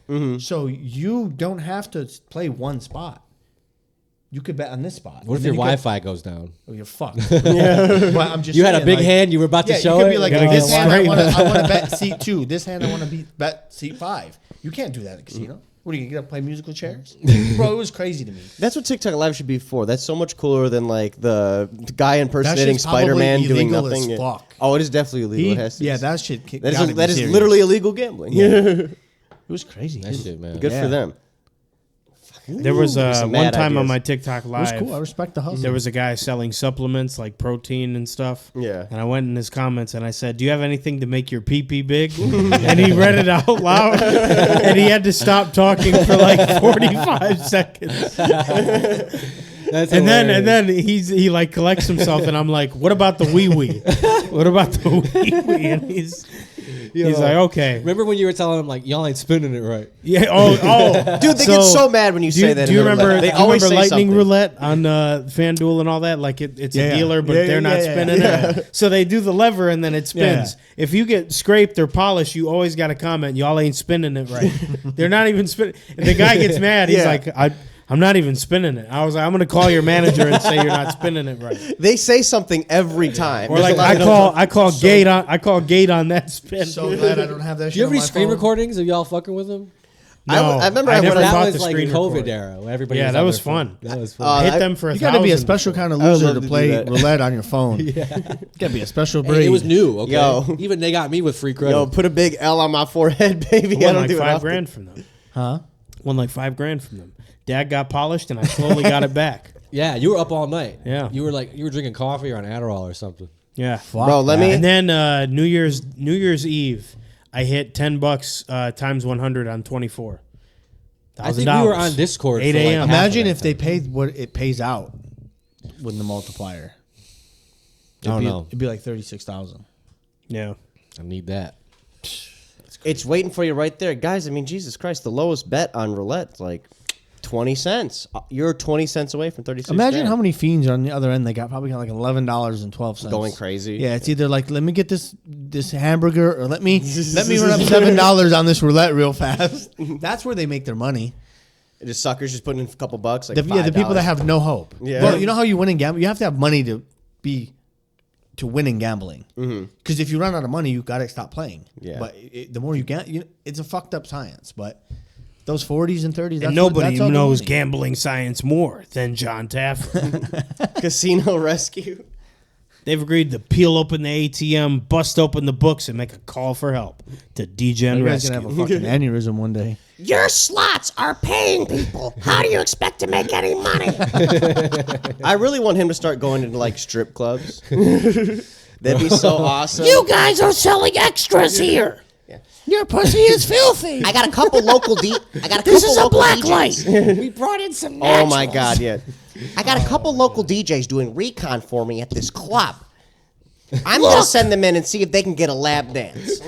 So you don't have to play one spot. You could bet on this spot. What if And your then you could- Wi-Fi goes down? Oh, you're fucked. But I'm just You had a saying, big like, hand. You were about to Yeah, show you could it. be like, Gotta this get hand I straight. want to bet seat 2. This hand I want to bet seat 5. You can't do that at a casino. What are you gonna get up and play musical chairs? Bro, it was crazy to me. That's what TikTok Live should be for. That's so much cooler than like the guy impersonating shit's probably Spider-Man doing illegal nothing. as fuck. Oh, it is definitely illegal. It has to be. Yeah, that shit. that is literally illegal gambling. It was crazy. That shit, man. Good for them. There was some one mad time on ideas. my TikTok It was Live. cool. I respect the hustle. There was a guy selling supplements like protein and stuff. Yeah. And I went in his comments and I said, "Do you have anything to make your pee-pee big?" And he read it out loud, and he had to stop talking for like 45 seconds. That's And hilarious. then he like collects himself, and I'm like, "What about the wee wee? What about the wee wee?" And he's like, "Okay, Remember when you were telling him like y'all ain't spinning it right? yeah, oh, Dude, they get so mad when you Do say you, that. do you in the remember? roulette. They do you always remember say Lightning something. Roulette on FanDuel and all that? Like it's Yeah. a dealer, but Yeah, they're not yeah, yeah. spinning it. So they do the lever and then it spins. Yeah. If you get scraped or polished, you always got to comment, "Y'all ain't spinning it right." They're not even spinning. And the guy gets mad. He's Yeah. like, I'm not even spinning it. I was like, I'm gonna call your manager and say you're not spinning it right. They say something every time. Or like I call gate on that spin. so glad I don't have that shit. Do you have on any my screen phone. recordings of y'all fucking with him? No, I remember I never went That bought was the like screen COVID recorder. era. When everybody Yeah, was that on was their phone. fun. That was fun. Hit them for You got to be a 1,000. special kind of I would loser love to to do play that. roulette on your phone. You got to be a special breed. Hey, it was new. Okay, Yo. even they got me with free credit. Yo, put a big L on my forehead, baby. I Won don't like do it $5 often. grand from them. Huh? Won like $5 from them. Dad got polished, and I slowly got it back. Yeah, you were up all night. Yeah. you were drinking coffee or on Adderall or something. Yeah, Bro, let me. And then New Year's Eve, I hit $10 times 100 on 24. I think we were on Discord. 8 for like a.m. half Imagine of if that they time. paid what it pays out with the multiplier. I don't know. It'd be like 36,000. Yeah. I need that. It's waiting for you right there, guys. I mean, Jesus Christ, the lowest bet on roulette is like 20 cents. You're 20 cents away from 36. Imagine grand. how many fiends on the other end. They probably got like $11.12. Going crazy. Yeah, it's either like, let me get this hamburger, or let me run up $7 on this roulette real fast. That's where they make their money. Just suckers just putting in a couple bucks. Like The people that have no hope. Yeah. Bro, you know how you win in gambling? You have to have money to win in gambling. Because if you run out of money, you got to stop playing. Yeah. But the more you gamble, it's a fucked up science. But those 40s and 30s, And nobody that's all the knows money. gambling science more than John Taffer. Casino rescue. They've agreed to peel open the ATM, bust open the books, and make a call for help to DGen You guys Rescue. gonna have a fucking aneurysm one day. Your slots are paying people. How do you expect to make any money? I really want him to start going into like strip clubs. That'd be so awesome. You guys are selling extras here. Your pussy is filthy. I got a couple local I got a couple This is a local black DJs. light. We brought in some Oh my naturals. God, yeah. I got a couple local DJs doing recon for me at this club. I'm going to send them in and see if they can get a lap dance.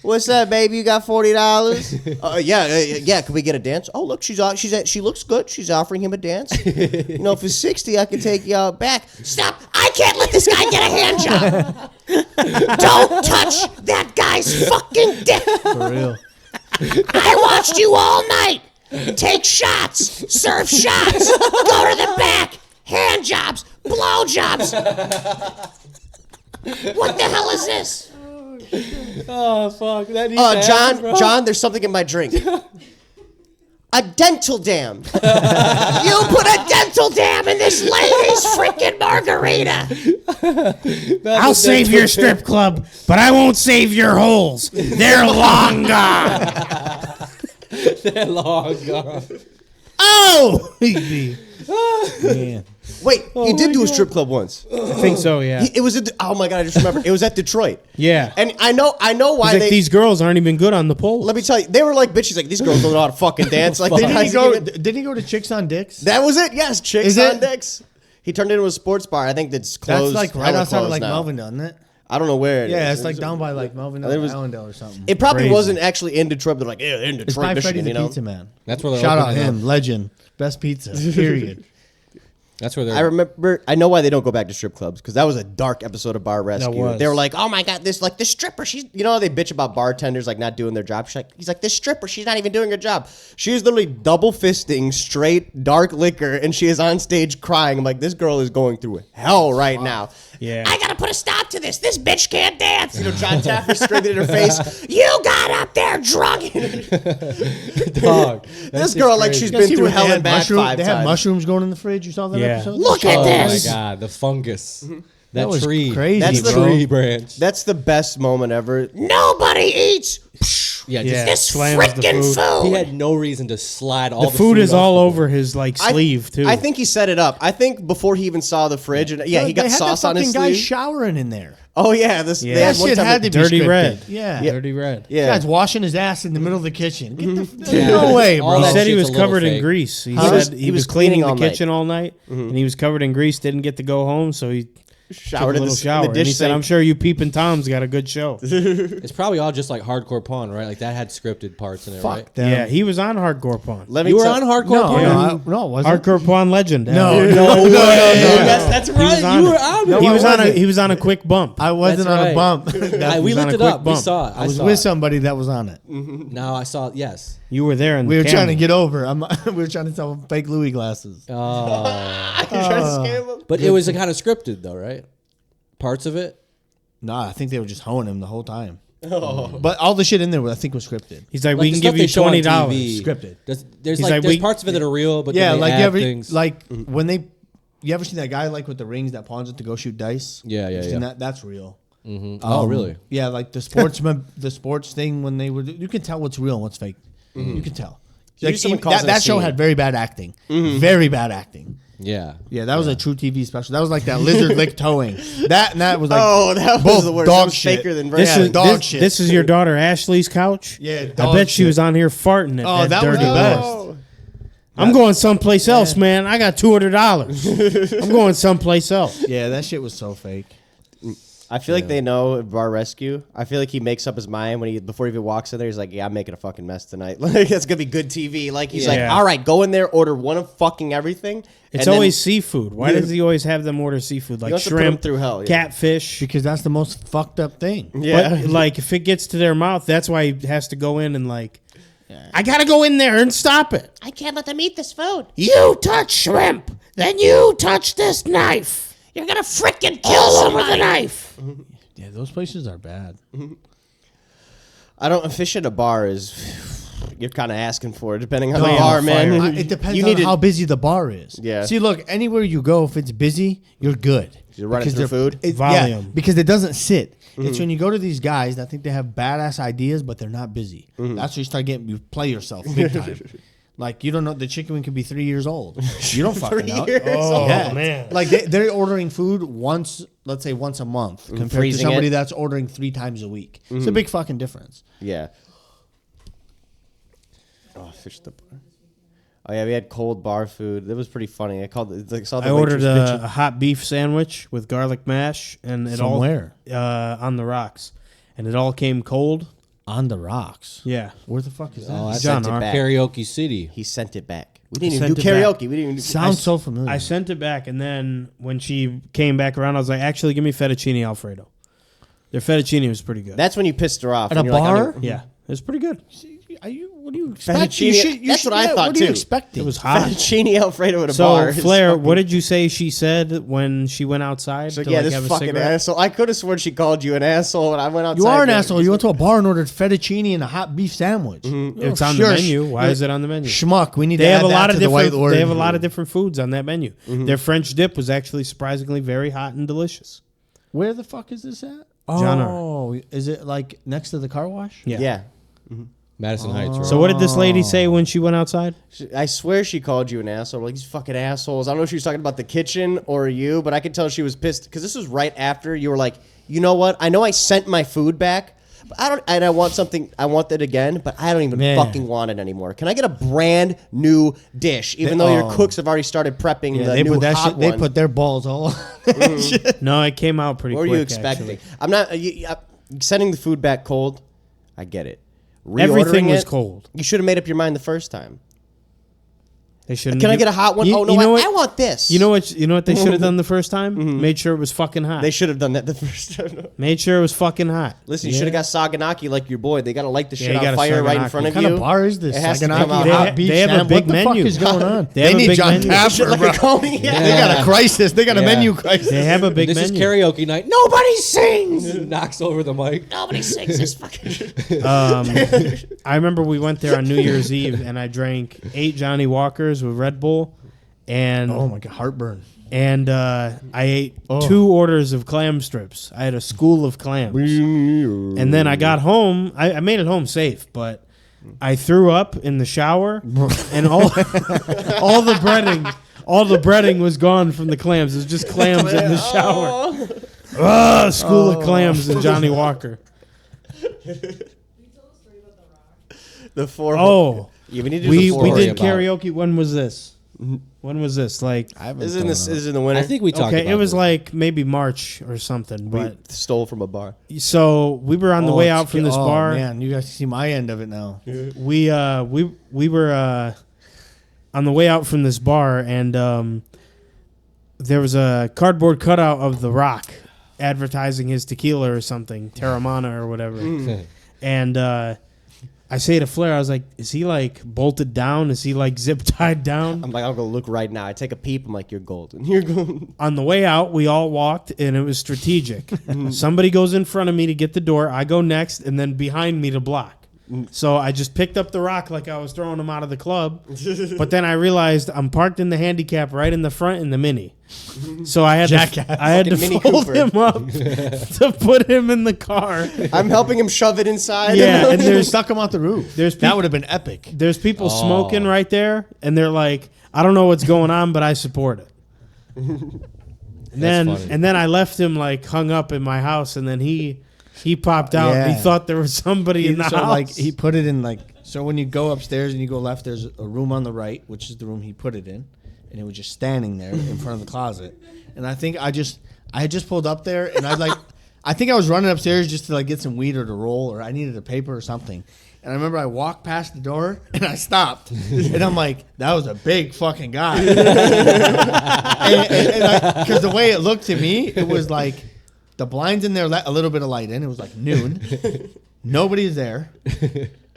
What's up, baby? You got $40? Yeah. Can we get a dance? Oh, look, she looks good. She's offering him a dance. You know, for 60, I can take you out back. Stop. I can't let this guy get a hand job. Don't touch that guy's fucking dick. For real. I watched you all night. Take shots. Serve shots. Go to the back. Hand jobs. Blow jobs. What the hell is this? Oh fuck! That needs to happen, bro. John, there's something in my drink. A dental dam. You put a dental dam in this lady's freaking margarita. I'll save your strip club, but I won't save your holes. They're long gone. They're long gone. Oh! Man. Wait, he did do a strip club once. I think so, yeah. It was oh my god, I just remembered. It was at Detroit. Yeah. And I know why He's like, these girls aren't even good on the pole. Let me tell you, they were like bitches. Like these girls don't know how to fucking dance. Like they Didn't he go to Chicks on Dicks? That was it. Yes, Chicks Is on it? Dicks. He turned it into a sports bar. I think that's closed. That's like right hella outside of closed like now. Melvindale, isn't it? I don't know where it is. Yeah, it's like down by like Melvindale, it was- Allendale or something. It probably Crazy. wasn't actually in Detroit. They're like, yeah, in It's Detroit, by Freddy Michigan. the You know. Pizza Man. That's where they're Shout out opening him, legend, best pizza. Period. That's where they're. I remember. I know why they don't go back to strip clubs because that was a dark episode of Bar Rescue. was. They were like, "Oh my god, this stripper. She's how they bitch about bartenders like not doing their job. He's like, this stripper. She's not even doing her job. She is literally double fisting straight dark liquor, and she is on stage crying. I'm like, this girl is going through hell right now. Yeah. I gotta put a stop to this. This bitch can't dance. John Taffer screaming in her face. You got up there drunk. dog. This girl like she's been through hell and back 5 They times. have mushrooms growing in the fridge. You saw that Yeah. episode? Look at Oh this. my god, the fungus. That was tree. crazy, That's the bro. tree branch. That's the best moment ever. Nobody eats Yeah, Yeah. this slams the freaking food. food. he had no reason to slide all The the food is off all the- over his like sleeve too. I think he set it up. I think before he even saw the fridge, and he got sauce on his guy sleeve. showing in there. Oh yeah, they Yeah. had That one shit time had to be Dirty scripted. Red. Yeah. Dirty red. Yeah. Guy's washing his ass in the middle of the kitchen. Get the Yeah. no way, All bro. He that said he shit's was a little covered in fake. grease. He Huh? said He he was was cleaning cleaning all the kitchen all night, and he was covered in grease. Didn't get to go home, so he showered took a in little the, shower. in the And dish he said, sink. "I'm sure you peeping Toms got a good show." It's probably all just like hardcore pawn, right? Like that had scripted parts in it, right? Fuck them. Yeah, he was on Hardcore Pawn. Let me You were tell- on hardcore No, pawn. no, it wasn't. Hardcore Pawn legend. No, Yeah. no, That's He was right. on You were it. on No, it. he I was on a wasn't. he was on a quick bump. I wasn't That's on right. a bump. We was on looked a it up. quick We bump. saw it. I was saw with it. somebody that was on it. No, I saw it. Yes. You were there, and We were trying to get over. We were trying to sell fake Louis glasses. I tried to scam him. But it was kind of scripted, though, right? Parts of it. Nah, I think they were just hoeing him the whole time. But all the shit in there, I think, was scripted. He's like, Like we the can stuff give they you show on $20. TV. Scripted. There's He's like like, there's we- parts of it that are real, but Yeah, then they like add you ever things. when you ever seen that guy like with the rings that pawns it to go shoot dice? Yeah, yeah, You seen yeah. that? That's real. Oh, really? Yeah, like the sports thing when they were. You can tell what's real and what's fake. You can tell. Like, someone even- calls it a that show scene. had very bad acting. Very bad acting. Yeah. Yeah, that was a true TV special. That was like that lizard lick towing. That was like Oh, that was both the worst. dog That was shit. faker than This yeah, is dog this, shit. this is your daughter Ashley's couch. Yeah, I dog bet she shit. was on here farting at Oh, that that was dirty the bed. best. I'm going someplace else, man. I got $200. I'm going someplace else. Yeah, that shit was so fake. I feel like they know at Bar Rescue. I feel like he makes up his mind before he even walks in there. He's like, "Yeah, I'm making a fucking mess tonight. Like that's gonna be good TV." Like he's like, Yeah. "All right, go in there, order one of fucking everything." It's and then- always seafood. Why does he always have them order seafood like wants to put 'em shrimp, through hell, yeah. catfish? Because that's the most fucked up thing. yeah. But like, if it gets to their mouth, that's why he has to go in and like, I gotta go in there and stop it. I can't let them eat this food. You touch shrimp, then you touch this knife. You're gonna freaking kill All over somebody. the knife. Yeah, those places are bad. I don't fish at a bar is you're kind of asking for it, depending on No, the bar, man. fire. It depends You on need to- how busy the bar is. Yeah. See, look, anywhere you go, if it's busy, you're good. You're running Because through they're- food? Yeah, Volume. because it doesn't sit. It's when you go to these guys that think they have badass ideas, but they're not busy. That's where you start getting, you play yourself big time. Like, you don't know, the chicken wing could be 3 years old. You don't fucking know. Oh Yeah. man. Like, they're ordering food once, let's say once a month, compared to freezing somebody it. that's ordering 3 times a week. It's a big fucking difference. Yeah. Oh, fish at the bar. Oh yeah, we had cold bar food. That was pretty funny. I ordered a hot beef sandwich with garlic mash, and it Somewhere? all on the rocks, and it all came cold. On the rocks. Yeah, Where the fuck is that? Oh, that's John sent it R. back. Karaoke City. He sent it back. We didn't even sent do it back. karaoke. We didn't even do Sounds so familiar. I sent it back, and then when she came back around, I was like, "Actually, give me fettuccine Alfredo." Their fettuccine was pretty good. That's when you pissed her off. At and a you're like, I bar? don't- Yeah, it was pretty good. What do you expect? Fettuccine- that's what I thought, What are you too. expecting? It was hot. Fettuccine Alfredo at a So, bar. is Flair, fucking- what did you say she said when she went outside? So, to, yeah, like, this have a fucking cigarette? asshole. I could have sworn she called you an asshole when I went outside. You are an there. asshole. You went to a bar and ordered fettuccine and a hot beef sandwich. It's on the menu. Why is it on the menu? Schmuck. We need They to have add a lot that of to the white different. order. They have a lot of different foods on that menu. Their French dip was actually surprisingly very hot and delicious. Where the fuck is this at? John R. Oh, is it like next to the car wash? Yeah. Madison Heights, right? So what did this lady say when she went outside? I swear she called you an asshole. Like, these fucking assholes. I don't know if she was talking about the kitchen or you, but I could tell she was pissed because this was right after you were like, you know what? I know I sent my food back, but I don't, and I want something. I want that again, but I don't even Man. fucking want it anymore. Can I get a brand new dish, even though your cooks have already started prepping the they new put that hot shit. They one? put their balls all. No, it came out pretty What were quick. you expecting? Actually. I'm not sending the food back cold. I get it. Everything Reordering was it, cold. You should have made up your mind the first time. They shouldn't. Can I do- get a hot one? You- Oh no, you know I what? want this. You know what? You know what they should have done the first time? Made sure it was fucking hot. They should have done that the first time. Made sure it was fucking hot. Listen, you should have got Saganaki like your boy. They got to light the shit you on got a fire right in Saganaki. front of What you. kind of bar is this? It has to Saganaki come out They hot. ha- beef they have a sandwich? big What the menu. fuck is going on? They have a need big John menu. Taffer, Shit like bro. a coney. They got a crisis. They got a Yeah. menu crisis. They have a big This menu. is karaoke night. Nobody sings. Knocks over the mic. Nobody sings this fucking. I remember we went there on New Year's Eve, and I drank 8 Johnny Walkers with Red Bull, and Oh my god, heartburn. I ate 2 orders of clam strips. I had a school of clams, and then I got home. I made it home safe, but I threw up in the shower, and all the breading was gone from the clams. It was just clams in the shower. School of clams and Johnny Walker. The four. Oh, Yeah, we need to do we the four. did about- karaoke. When was this? When was this? Like, This is in the winter. I think we talked okay, about it was this. like maybe March or something. we But stole from a bar. so we were on the way out from this bar. Man, you guys see my end of it now. We were on the way out from this bar, and there was a cardboard cutout of The Rock advertising his tequila or something, Terramana or whatever. And I say to Flair, I was like, "Is he like bolted down? Is he like zip tied down?" I'm like, I'll go look right now. I take a peep. I'm like, you're golden. You're golden. On the way out, we all walked, and it was strategic. Somebody goes in front of me to get the door. I go next, and then behind me to block. So I just picked up the rock like I was throwing him out of the club. But then I realized I'm parked in the handicap right in the front in the Mini. So I had to Fucking Mini fold Cooper. him up to put him in the car. I'm helping him shove it inside. Yeah, and They there's stuck him off the roof. there's That people, would have been epic. there's people smoking right there, and they're like, I don't know what's going on, but I support it. funny. And then I left him like hung up in my house, and then he popped out. And Yeah. he thought there was somebody in the So house. like he put it in like so when you go upstairs and you go left, there's a room on the right, which is the room he put it in, and it was just standing there in front of the closet. And I think I had just pulled up there, and I think I was running upstairs just to like get some weed or to roll, or I needed a paper or something. And I remember I walked past the door and I stopped, and I'm like, that was a big fucking guy. Because the way it looked to me, it was like the blinds in there let a little bit of light in. It was like noon. Nobody's there.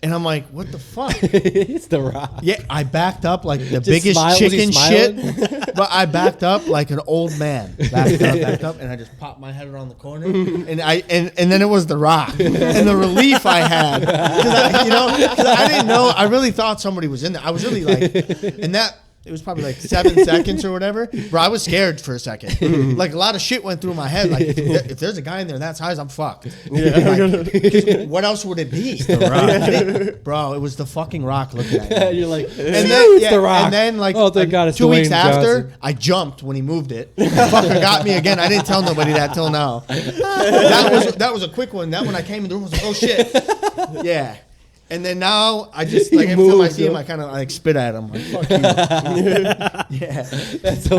And I'm like, what the fuck? It's The Rock. Yeah, I backed up like the Just biggest smile- was he chicken smiling? shit. But I backed up like an old man. Backed up, and I just popped my head around the corner. And then it was The Rock. And the relief I had. Because I didn't know. I really thought somebody was in there. I was really like, and that. It was probably like 7 seconds or whatever. Bro, I was scared for a second. Like a lot of shit went through my head. Like if there's a guy in there that size, I'm fucked. Like, 'cause what else would it be? Bro, it was the fucking Rock looking at me. You're like, And then, The Rock. and then like, Oh, thank God it's 2 weeks Dwayne after, Johnson. I jumped when he moved it. Fucker got me again. I didn't tell nobody that till now. That was a quick one. That when I came in the room, I was like, oh shit. Yeah. And then now I just like every time I see him, I kind of like spit at him. Like, fuck you. Yeah,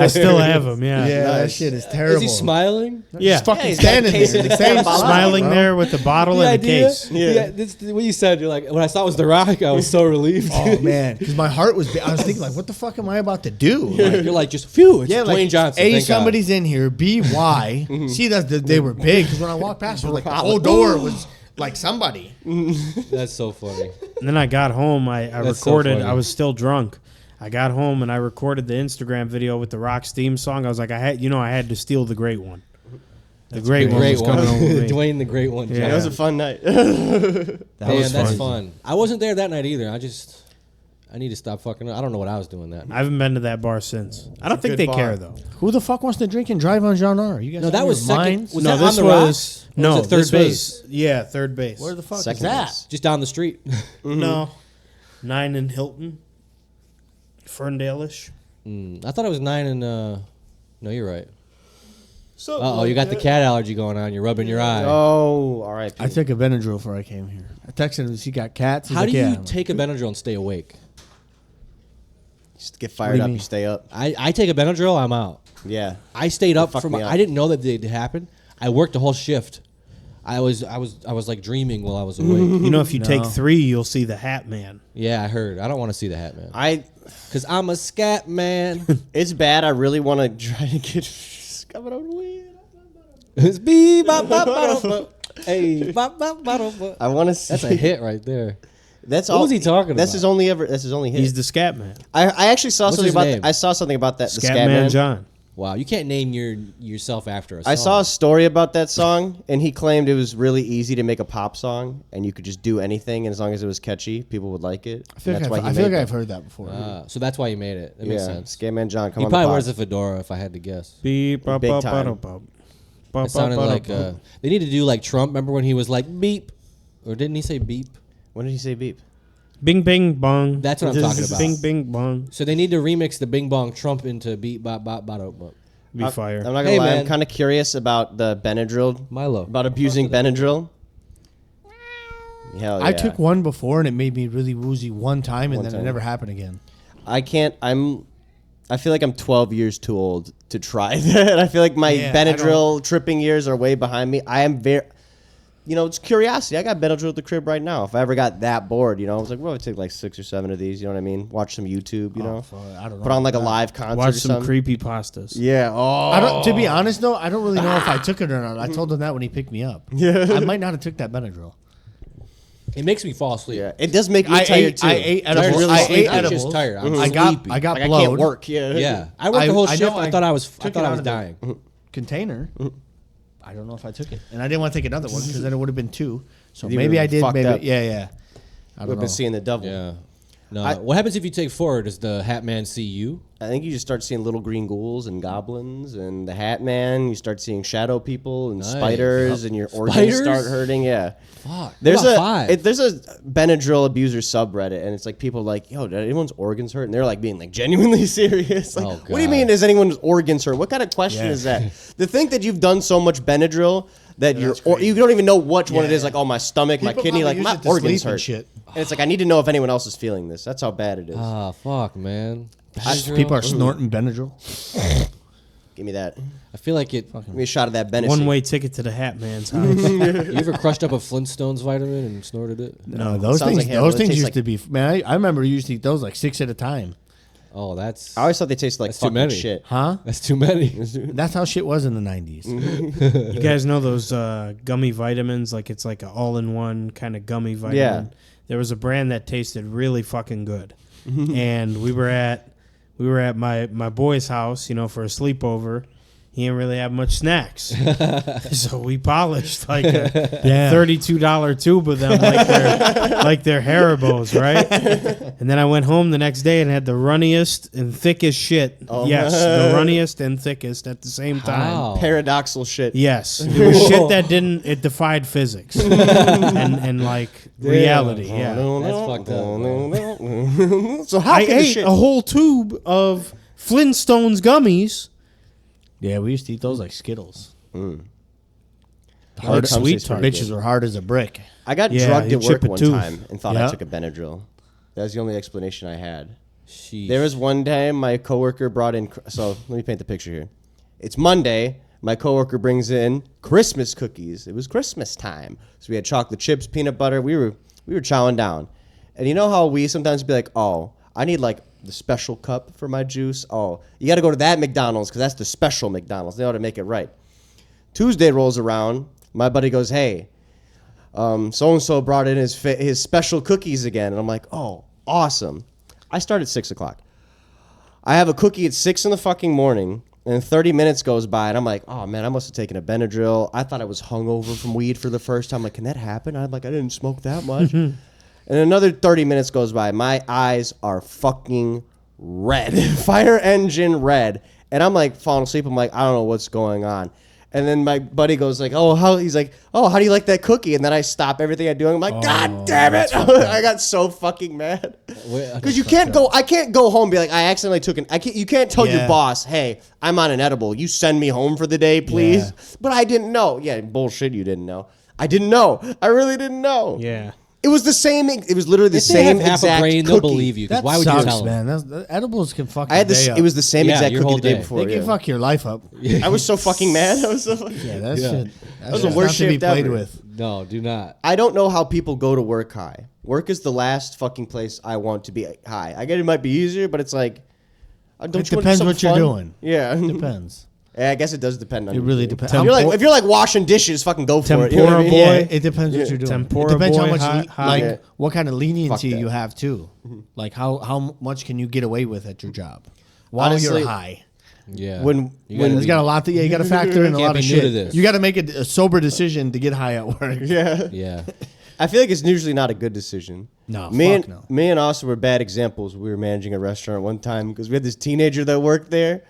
I still have them. Yeah. yeah, that shit is terrible. Is he smiling? Yeah. Just fucking he's got a standing case there, in the Same bottle. Smiling bro. there with the bottle and the case. Yeah. This, what you said, you're like, when I saw it was The Rock, I was so relieved. Oh man, because my heart was. I was thinking like, what the fuck am I about to do? Like, You're like, just phew. It's yeah, Dwayne like Johnson. A, thank God. somebody's in here. B, why? See, they were big because when I walked past, it was like the whole door was like somebody. That's so funny. And then I got home. I That's so recorded. funny. I was still drunk. I got home and I recorded the Instagram video with the Rock's theme song. I was like, I had to steal the great one. The great one was coming home with me. Dwayne the Great One. Yeah. It was a fun night. Man, was that's fun. fun. I wasn't there that night either. I need to stop fucking. I don't know what I was doing that night. I haven't been to that bar since. I don't think good they bar. care though. Who the fuck wants to drink and drive on Jean R? You guys No, out that of was your second. minds? Was No, that this on the was Rocks? Or no was it third this base? was- yeah, third base. Where the fuck Second is that? base. Just down the street. No, 9 in Hilton, Ferndale-ish. I thought it was 9 and. No, you're right. Oh, you got the cat allergy going on. You're rubbing your eye. Oh, all right. I took a Benadryl before I came here. I texted him. He got cats. He's How like, do you yeah. take a Benadryl and stay awake? Just get What fired do you up. mean? You stay up. I take a Benadryl, I'm out. Yeah. I stayed up fucked for me my. up. I didn't know that they'd happen. I worked the whole shift. I was like dreaming while I was awake. You know, if you take No. 3, you'll see the Hat Man. Yeah, I heard. I don't want to see the Hat Man. Because I'm a scat man. It's bad. I really want to try to get coming on weed. It's beep, bop, bop, bop, bop. Hey, bop, bop, bop, bop. I want to see. That's a hit right there. That's What all. was he talking That's about? That's his only hit. He's the Scat Man. I actually saw What's something his about. name? I saw something about that. The Scat Man John. Wow, you can't name yourself after a song. I saw a story about that song, and he claimed it was really easy to make a pop song, and you could just do anything, and as long as it was catchy, people would like it. I feel And like, that's why I he feel made like it. I've heard that before. So that's why you made it. That makes sense. Scatman John, come He on. probably the wears pod. a fedora, if I had to guess. Beep, bop, Big bop, time. bop, bop, bop, It sounded bop, like bop. they need to do like Trump. Remember when he was like beep, or didn't he say beep? When did he say beep? Bing, bing, bong. That's what I'm talking about. Bing, bing, bong. So they need to remix the Bing Bong Trump into beep bop bop bop bop. Be fire. I'm not gonna Hey, lie. man. I'm kind of curious about the Benadryl. Milo. About abusing Benadryl. Hell yeah. I took one before and it made me really woozy one time, and One then time. it never happened again. I can't. I feel like I'm 12 years too old to try that. I feel like my Yeah, Benadryl tripping years are way behind me. I am very. It's curiosity. I got Benadryl at the crib right now. If I ever got that bored, I was like, well, I take like 6 or 7 of these. You know what I mean? Watch some YouTube. I don't know. Put on like a live concert. Watch or some something. creepy pastas. Yeah. Oh. I don't. To be honest, though, I don't really know if I took it or not. I told him that when he picked me up. Yeah, I might not have took that Benadryl. It makes me fall asleep. Yeah. It does make me I tired ate. too. I ate Tired edibles. of I sleep. ate I'm edibles. just tired. I'm I sleepy. got Like I blowed. can't work. Yeah. Yeah, I worked the whole I shift. know I I thought I was took it out of the- dying. Container. I don't know if I took it, and I didn't want to take another one because then it would have been 2. So You maybe were I did. fucked Maybe up. yeah. I don't We've know. been seeing the devil. Yeah. No. What happens if you take 4? Does the Hat Man see you? I think you just start seeing little green ghouls and goblins and the Hat Man. You start seeing shadow people and Nice. spiders, and your organs Spiders? start hurting. Yeah. Fuck. There's What about 5? there's a Benadryl abuser subreddit, and it's like people like, yo, did anyone's organs hurt? And they're like being like genuinely serious. Like, Oh, what do you God. mean? Is anyone's organs hurt? What kind of question Yeah. is that? To think that you've done so much Benadryl that that's you don't even know which one it Yeah. is. Like, oh, my stomach, my People kidney, probably like use my it to organs sleep and hurt. shit. And it's like I need to know if anyone else is feeling this. That's how bad it is. Ah, fuck, man. People are snorting Benadryl. Give me that. I feel like it. Give me a shot of that Benadryl. One way ticket to the Hat Man's house. You ever crushed up a Flintstones vitamin and snorted it? No, those Sounds things. like hell. Those It things tastes used like- to be. Man, I remember you used to eat those like 6 at a time. Oh, that's I always thought they tasted like That's too fucking many. shit. Huh? that's too many. That's how shit was in the 90s. You guys know those gummy vitamins? Like it's like an all-in-one kind of gummy vitamin. Yeah. There was a brand that tasted really fucking good, and we were at my boy's house, for a sleepover. He didn't really have much snacks, so we polished like a $32 tube of them, like they're Haribos, right? And then I went home the next day and had the runniest and thickest shit. Yes, the runniest and thickest at the same time. Wow. Paradoxal shit. Yes, it was shit that it defied physics and like reality. Yeah, That's fucked up. So how I can the ate shit? a whole tube of Flintstones gummies. Yeah, we used to eat those like Skittles. Hard sweet tarts. bitches were hard as a brick. I got Yeah, drugged you at chip work a one tooth. time and thought Yeah. I took a Benadryl. That was the only explanation I had. Sheesh. There was one time my coworker brought in. So let me paint the picture here. It's Monday. My coworker brings in Christmas cookies. It was Christmas time, so we had chocolate chips, peanut butter. We were chowing down, and you know how we sometimes be like, "Oh, I need like the special cup for my juice." Oh, you got to go to that McDonald's because that's the special McDonald's. They ought to make it right. Tuesday rolls around. My buddy goes, "Hey, so and so brought in his special cookies again," and I'm like, "Oh, awesome!" I start at 6 o'clock. I have a cookie at 6 in the fucking morning, and 30 minutes goes by, and I'm like, "Oh man, I must have taken a Benadryl." I thought I was hungover from weed for the first time. Like, can that happen? I'm like, I didn't smoke that much. And another 30 minutes goes by. My eyes are fucking red, fire engine red, and I'm like falling asleep. I'm like, I don't know what's going on. And then my buddy goes like, he's like, "Oh, how do you like that cookie?" And then I stop everything I'm doing. I'm like, "God damn it!" I got so fucking mad because I can't go home and be like, I accidentally took you can't tell your boss, "Hey, I'm on an edible. You send me home for the day, please." Yeah. But I didn't know. Yeah, bullshit. You didn't know. I didn't know. I really didn't know. Yeah. It was the same. It was literally the If they same have half exact a brain, cookie. they'll believe you. 'Cause That why would sucks, you tell them? man. Edibles can fuck I had your this. day up. It was the same Yeah, exact your cookie whole the day day. before. They can yeah. fuck your life up. I was so fucking mad. I was so fucking. Yeah, that shit. That was the shit's worst not to be shift played ever. with. No, do not. I don't know how people go to work high. Work is the last fucking place I want to be high. I get it might be easier, but it's like, don't It you want depends something what you're fun? doing. Yeah, Depends. Yeah, I guess it does depend on It you. really depends. If you're like washing dishes, fucking go for it. You know what I Tempura mean? boy. Yeah. It depends what you're doing. Tempura It depends how boy, much, hot. like, Yeah. what kind of leniency Fuck that. you have too. Like how much can you get away with at your job while Honestly, you're high? Yeah. When There's got a lot. You got to factor in a Can't lot be of new shit. to this. You got to make a sober decision to get high at work. yeah, Yeah. I feel like it's usually not a good decision. No, me fuck no. Me and Austin were bad examples. We were managing a restaurant one time because we had this teenager that worked there.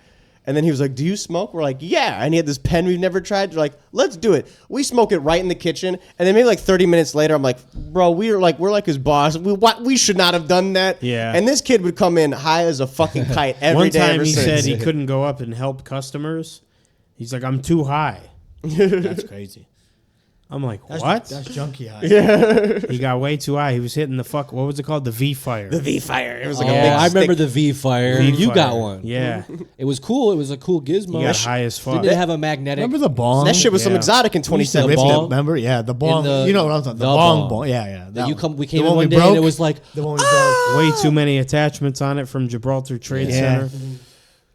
And then he was like, "Do you smoke?" We're like, "Yeah." And he had this pen we've never tried. We're like, "Let's do it." We smoke it right in the kitchen. And then maybe like 30 minutes later, I'm like, "Bro, we're like his boss. We should not have done that." Yeah. And this kid would come in high as a fucking kite every One day time ever he since. said he couldn't go up and help customers. He's like, "I'm too high." That's crazy. I'm like, That's, "What?" That's junkie high. He got way too high. He was hitting the what was it called? The V fire. the V fire. It was like Oh, a big I remember stick. the V fire. V You fire. got one. Yeah. It was cool. It was a cool gizmo. He got high as fuck. Didn't it have a magnetic? Remember the bong? That shit was some Yeah. exotic in We used to 2017. rip bong? the- Remember? Yeah, the bong. the- you know what I'm talking the about. The bong. bong. Yeah, yeah. That you one. come. We The came in one one we day and broke? it was like The one we broke. Way too many attachments on it from Gibraltar Trade Yeah. Center.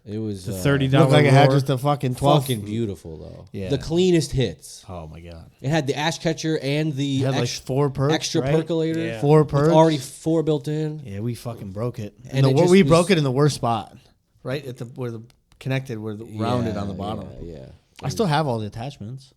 it was The $30 Looked like it had roar. just a fucking 12. fucking beautiful though. Yeah. The cleanest hits. Oh my god. It had the ash catcher and the It had like 4 perks. extra right? percolator. Yeah. 4 With perks. already 4 built in. Yeah, we fucking broke it. And And it just we was- broke it in the worst spot, right at the where the connected, where the rounded on the bottom. Yeah. I still have all the attachments.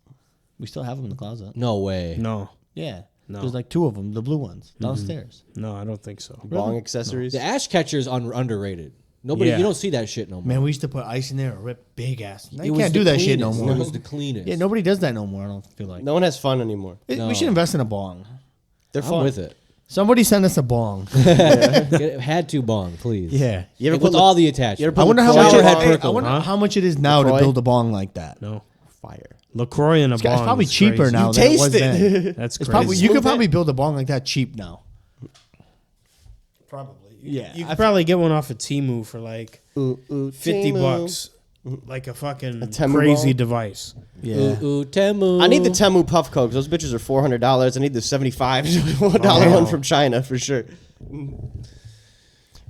We still have them in the closet. No way. No. Yeah, No. there's like 2 of them, the blue ones downstairs. No, I don't think so. Bong accessories. The ash catcher is underrated. Nobody, Yeah. you don't see that shit no more. Man, we used to put ice in there or rip big ass. Now It you was can't the do that shit no cleanest. more. It was the cleanest. Yeah, nobody does that no more. I don't feel like. No one has fun anymore. No. We should invest in a bong. They're I'm fun. with it. Somebody send us a bong. Had to bong, please. Yeah. You ever With put all the You attachments. ever put I wonder how LaCroix much. Shower in head a Hey, I percolate, wonder huh? how much it is now LaCroix? to build a bong like that. No. fire? LaCroix in a bong. It's probably is cheaper crazy. now You than it taste was it. then. That's It's crazy. probably you Smooth could probably it. build a bong like that cheap now. Probably. Yeah. You could probably get one off of Temu for like $50 Temu. like a fucking Temu crazy bong? device. Yeah. Ooh, Temu. I need the Temu Puff Coke. Those bitches are $400. I need the $75 one from China for sure.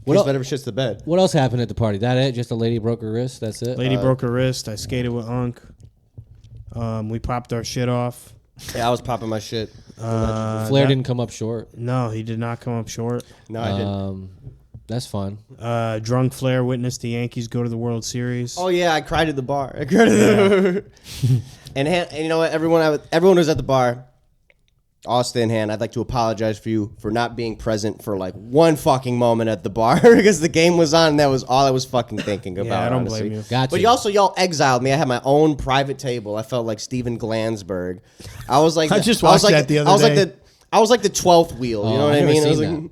What el- Whatever shits the bed. What else happened at the party? That it? Just a lady broke her wrist? That's it? Lady broke her wrist. I skated with Unk. We popped our shit off. Yeah, I was popping my shit. Flair that- didn't come up short. No, he did not come up short. No, I didn't. That's fun. Drunk Flair witnessed the Yankees go to the World Series. Oh yeah, I cried at the bar. I cried at the and you know what? Everyone was at the bar. Austin, hand, I'd like to apologize for you for not being present for like one fucking moment at the bar because the game was on and that was all I was fucking thinking about. I don't honestly. blame you. Got But you. y'all exiled me. I had my own private table. I felt like Steven Glansberg. I was like I just I was watched like- that the other I was day. I was like the 12th wheel. You know Oh, what I I've never mean? I was seen like,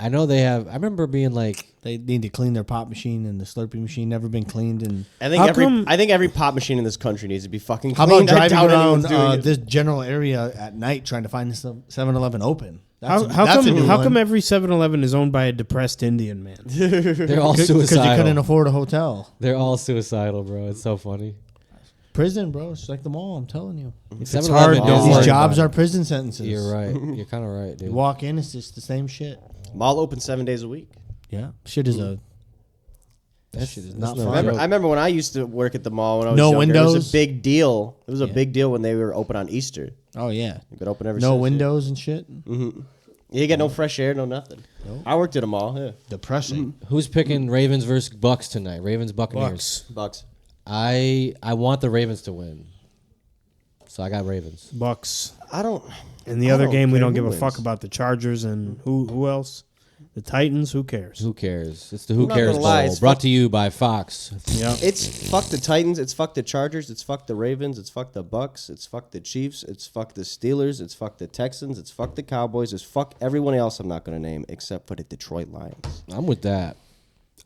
I know they have. I remember being like, They need to clean their pop machine and the Slurpee machine never been cleaned. And I think every pop machine in this country needs to be fucking how cleaned. about I driving doubt anyone's around doing it. this general area at night trying to find the 7-Eleven open? How come every 7-Eleven is owned by a depressed Indian man? they're all Because you couldn't suicidal. afford a hotel. They're all suicidal, bro. It's so funny. Prison, bro. It's like the mall. I'm telling you. It's 7-Eleven hard. all Don't These worry jobs about are prison sentences. You're right. You're kind of right, dude. You walk in, it's just the same shit. Mall open 7 days a week. Yeah, shit is a. That shit is not no fun. joke. I remember when I used to work at the mall when I was No younger. It was windows? a big deal. It was a big deal when they were open on Easter. Oh yeah. They've been open ever No since. windows and shit. You get no fresh air, no nothing. I worked at a mall. Yeah. Depressing. Who's picking Ravens versus Bucks tonight? Ravens Buccaneers. Bucks. I want the Ravens to win, so I got Ravens. Bucks. I don't. In the I other don't game, we care don't who give a wins. fuck about the Chargers and who else? The Titans. Who cares? Who cares? It's the Who not Cares gonna lie, Bowl, it's brought fuck- to you by Fox. Yeah. It's fuck the Titans. It's fuck the Chargers. It's fuck the Ravens. It's fuck the Bucks. It's fuck the Chiefs. It's fuck the Steelers. It's fuck the Texans. It's fuck the Cowboys. It's fuck everyone else I'm not going to name except for the Detroit Lions. I'm with that.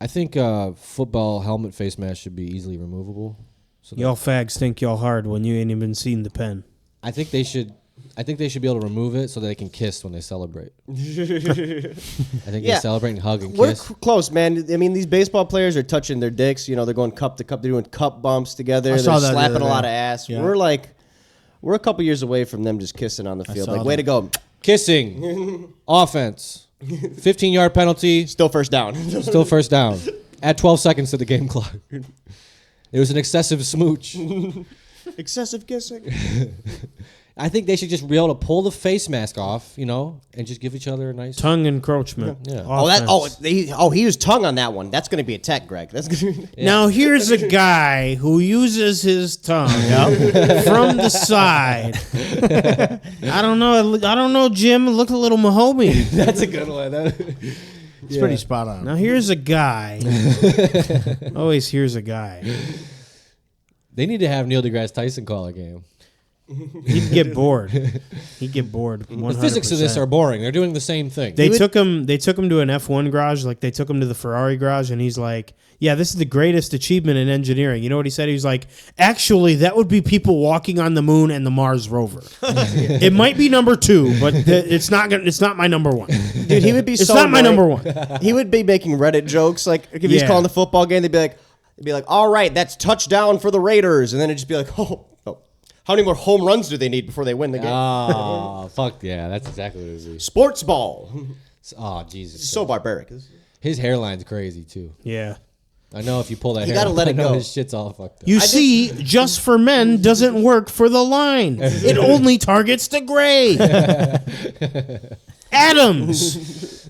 I think football helmet face mask should be easily removable. So Y'all fags think y'all hard when you ain't even seen the pen. I think they should. I think they should be able to remove it so they can kiss when they celebrate. I think Yeah. they celebrate and hug and We're kiss. close, man. I mean, these baseball players are touching their dicks. You know, they're going cup to cup. They're doing cup bumps together. I They're saw that the slapping other a lot day. of ass. Yeah. We're a couple years away from them just kissing on the field. saw Like, way that. to go. Kissing, offense, 15-yard penalty, Still first down. still first down. Add 12 seconds to the game clock. It was an excessive smooch. Excessive kissing. I think they should just be able to pull the face mask off, you know, and just give each other a nice. Tongue encroachment. Yeah. He used tongue on that one. That's going to be a tech, Greg. That's gonna be, Now here's a guy who uses his tongue from the side. I don't know, Jim. It looked a little Mahomey. That's a good one. It's pretty spot on. Now here's a guy. Always here's a guy. They need to have Neil deGrasse Tyson call a game. He'd get bored. He'd get bored. 100%. The physics of this are boring. They're doing the same thing. They took him to an F1 garage, like they took him to the Ferrari garage, and he's like, "Yeah, this is the greatest achievement in engineering." You know what he said? He was like, "Actually, that would be people walking on the moon and the Mars rover. It might be number 2, but it's not my number 1. dude, he would be It's so not my annoying. number 1." He would be making Reddit jokes. Like, if he's Yeah. calling the football game, they'd be like, all right, that's touchdown for the Raiders. And then it'd just be like, oh. How many more home runs do they need before they win the game? Oh, fuck yeah. That's exactly what it is. Sports ball. Oh, Jesus. So barbaric. His hairline's crazy, too. Yeah. I know if you pull that You hair gotta up, let I it know go. his shit's all fucked up. You see, just for men doesn't work for the line. It only targets the gray. Adams.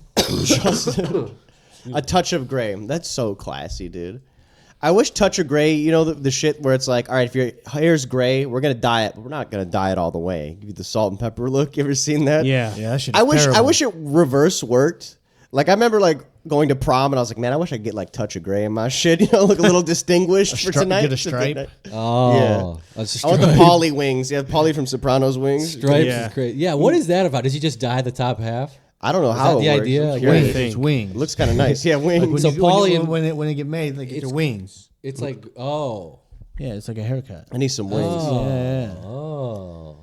A touch of gray. That's so classy, dude. I wish touch of gray, you know, the shit where it's like, all right, if your hair's gray, we're going to dye it, but we're not going to dye it all the way. Give you the salt and pepper look. You ever seen that? Yeah. Yeah, that shit. I wish it reverse worked. Like, I remember, like, going to prom, and I was like, man, I wish I could get, like, touch of gray in my shit, you know, look a little distinguished for tonight. Get a stripe. Oh. Yeah. A I stripe. want the Pauly wings. Yeah, Pauly from Sopranos wings. Stripes Yeah. is great. Yeah, what is that about? Does he just dye the top half? I don't know Is how that it the works. idea? I'm Like, curious. wait. It's wings. It looks kind of nice. Yeah, wings. When So you, Pauly when they get made, they get their wings. It's like, oh. Yeah, it's like a haircut. I need some wings. Yeah. Oh.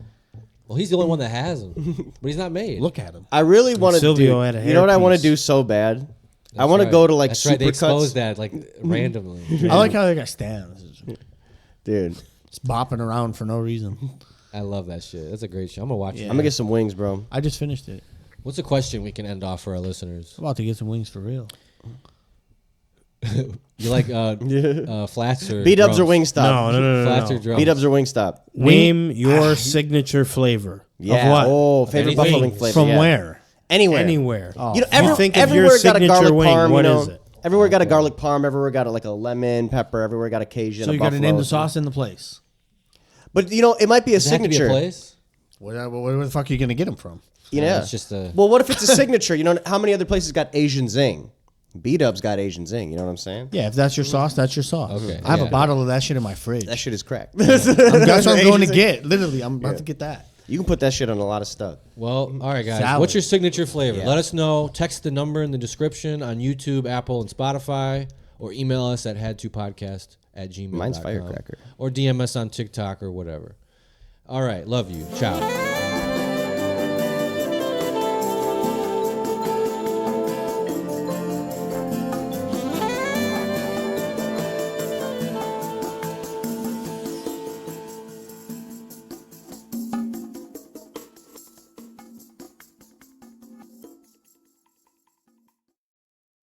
Well, he's the only one that has them, but he's not made. Look at him. I really want to Silvio had a You know what I want to hairpiece. do so bad? I That's want to right. go to, like, That's right. They Supercuts. exposed that like randomly. I like how they got stands. Dude, It's bopping around for no reason. I love that shit. That's a great show. I'm gonna watch Yeah. it. I'm going to get some wings, bro. I just finished it. What's a question we can end off for our listeners? I'm about to get some wings for real. You like flats or B-dubs or drums? Wingstop? No. Flats or drums? B-dubs or Wingstop? Name your signature flavor. Yeah. Of what? Oh, favorite Anything. buffalo wing flavor. From yeah. where? Anywhere. Anywhere. You know, You think of everywhere your got a signature garlic wing, parm. what you know, is it? Everywhere got a garlic parm. Everywhere got like a lemon pepper. Everywhere got a Cajun. So a you got to buffalo. name the sauce in the place. But you know, it might be a Does it have to be signature. a place? Where the fuck are you going to get them from? You know, it's just a. well, what if it's a signature? You know, how many other places got Asian zing? B-dubs got Asian zing. You know what I'm saying? Yeah, if that's your sauce, that's your sauce. Okay, I have yeah. a bottle of that shit in my fridge. That shit is crack. That's what I'm going to Asian zing. get. Literally, I'm about to get that. You can put that shit on a lot of stuff. Well, all right, guys. Salad. What's your signature flavor? Yeah. Let us know. Text the number in the description on YouTube, Apple, and Spotify, or email us at had2podcast@gmail.com. Mine's firecracker. Or DM us on TikTok or whatever. All right. Love you. Ciao.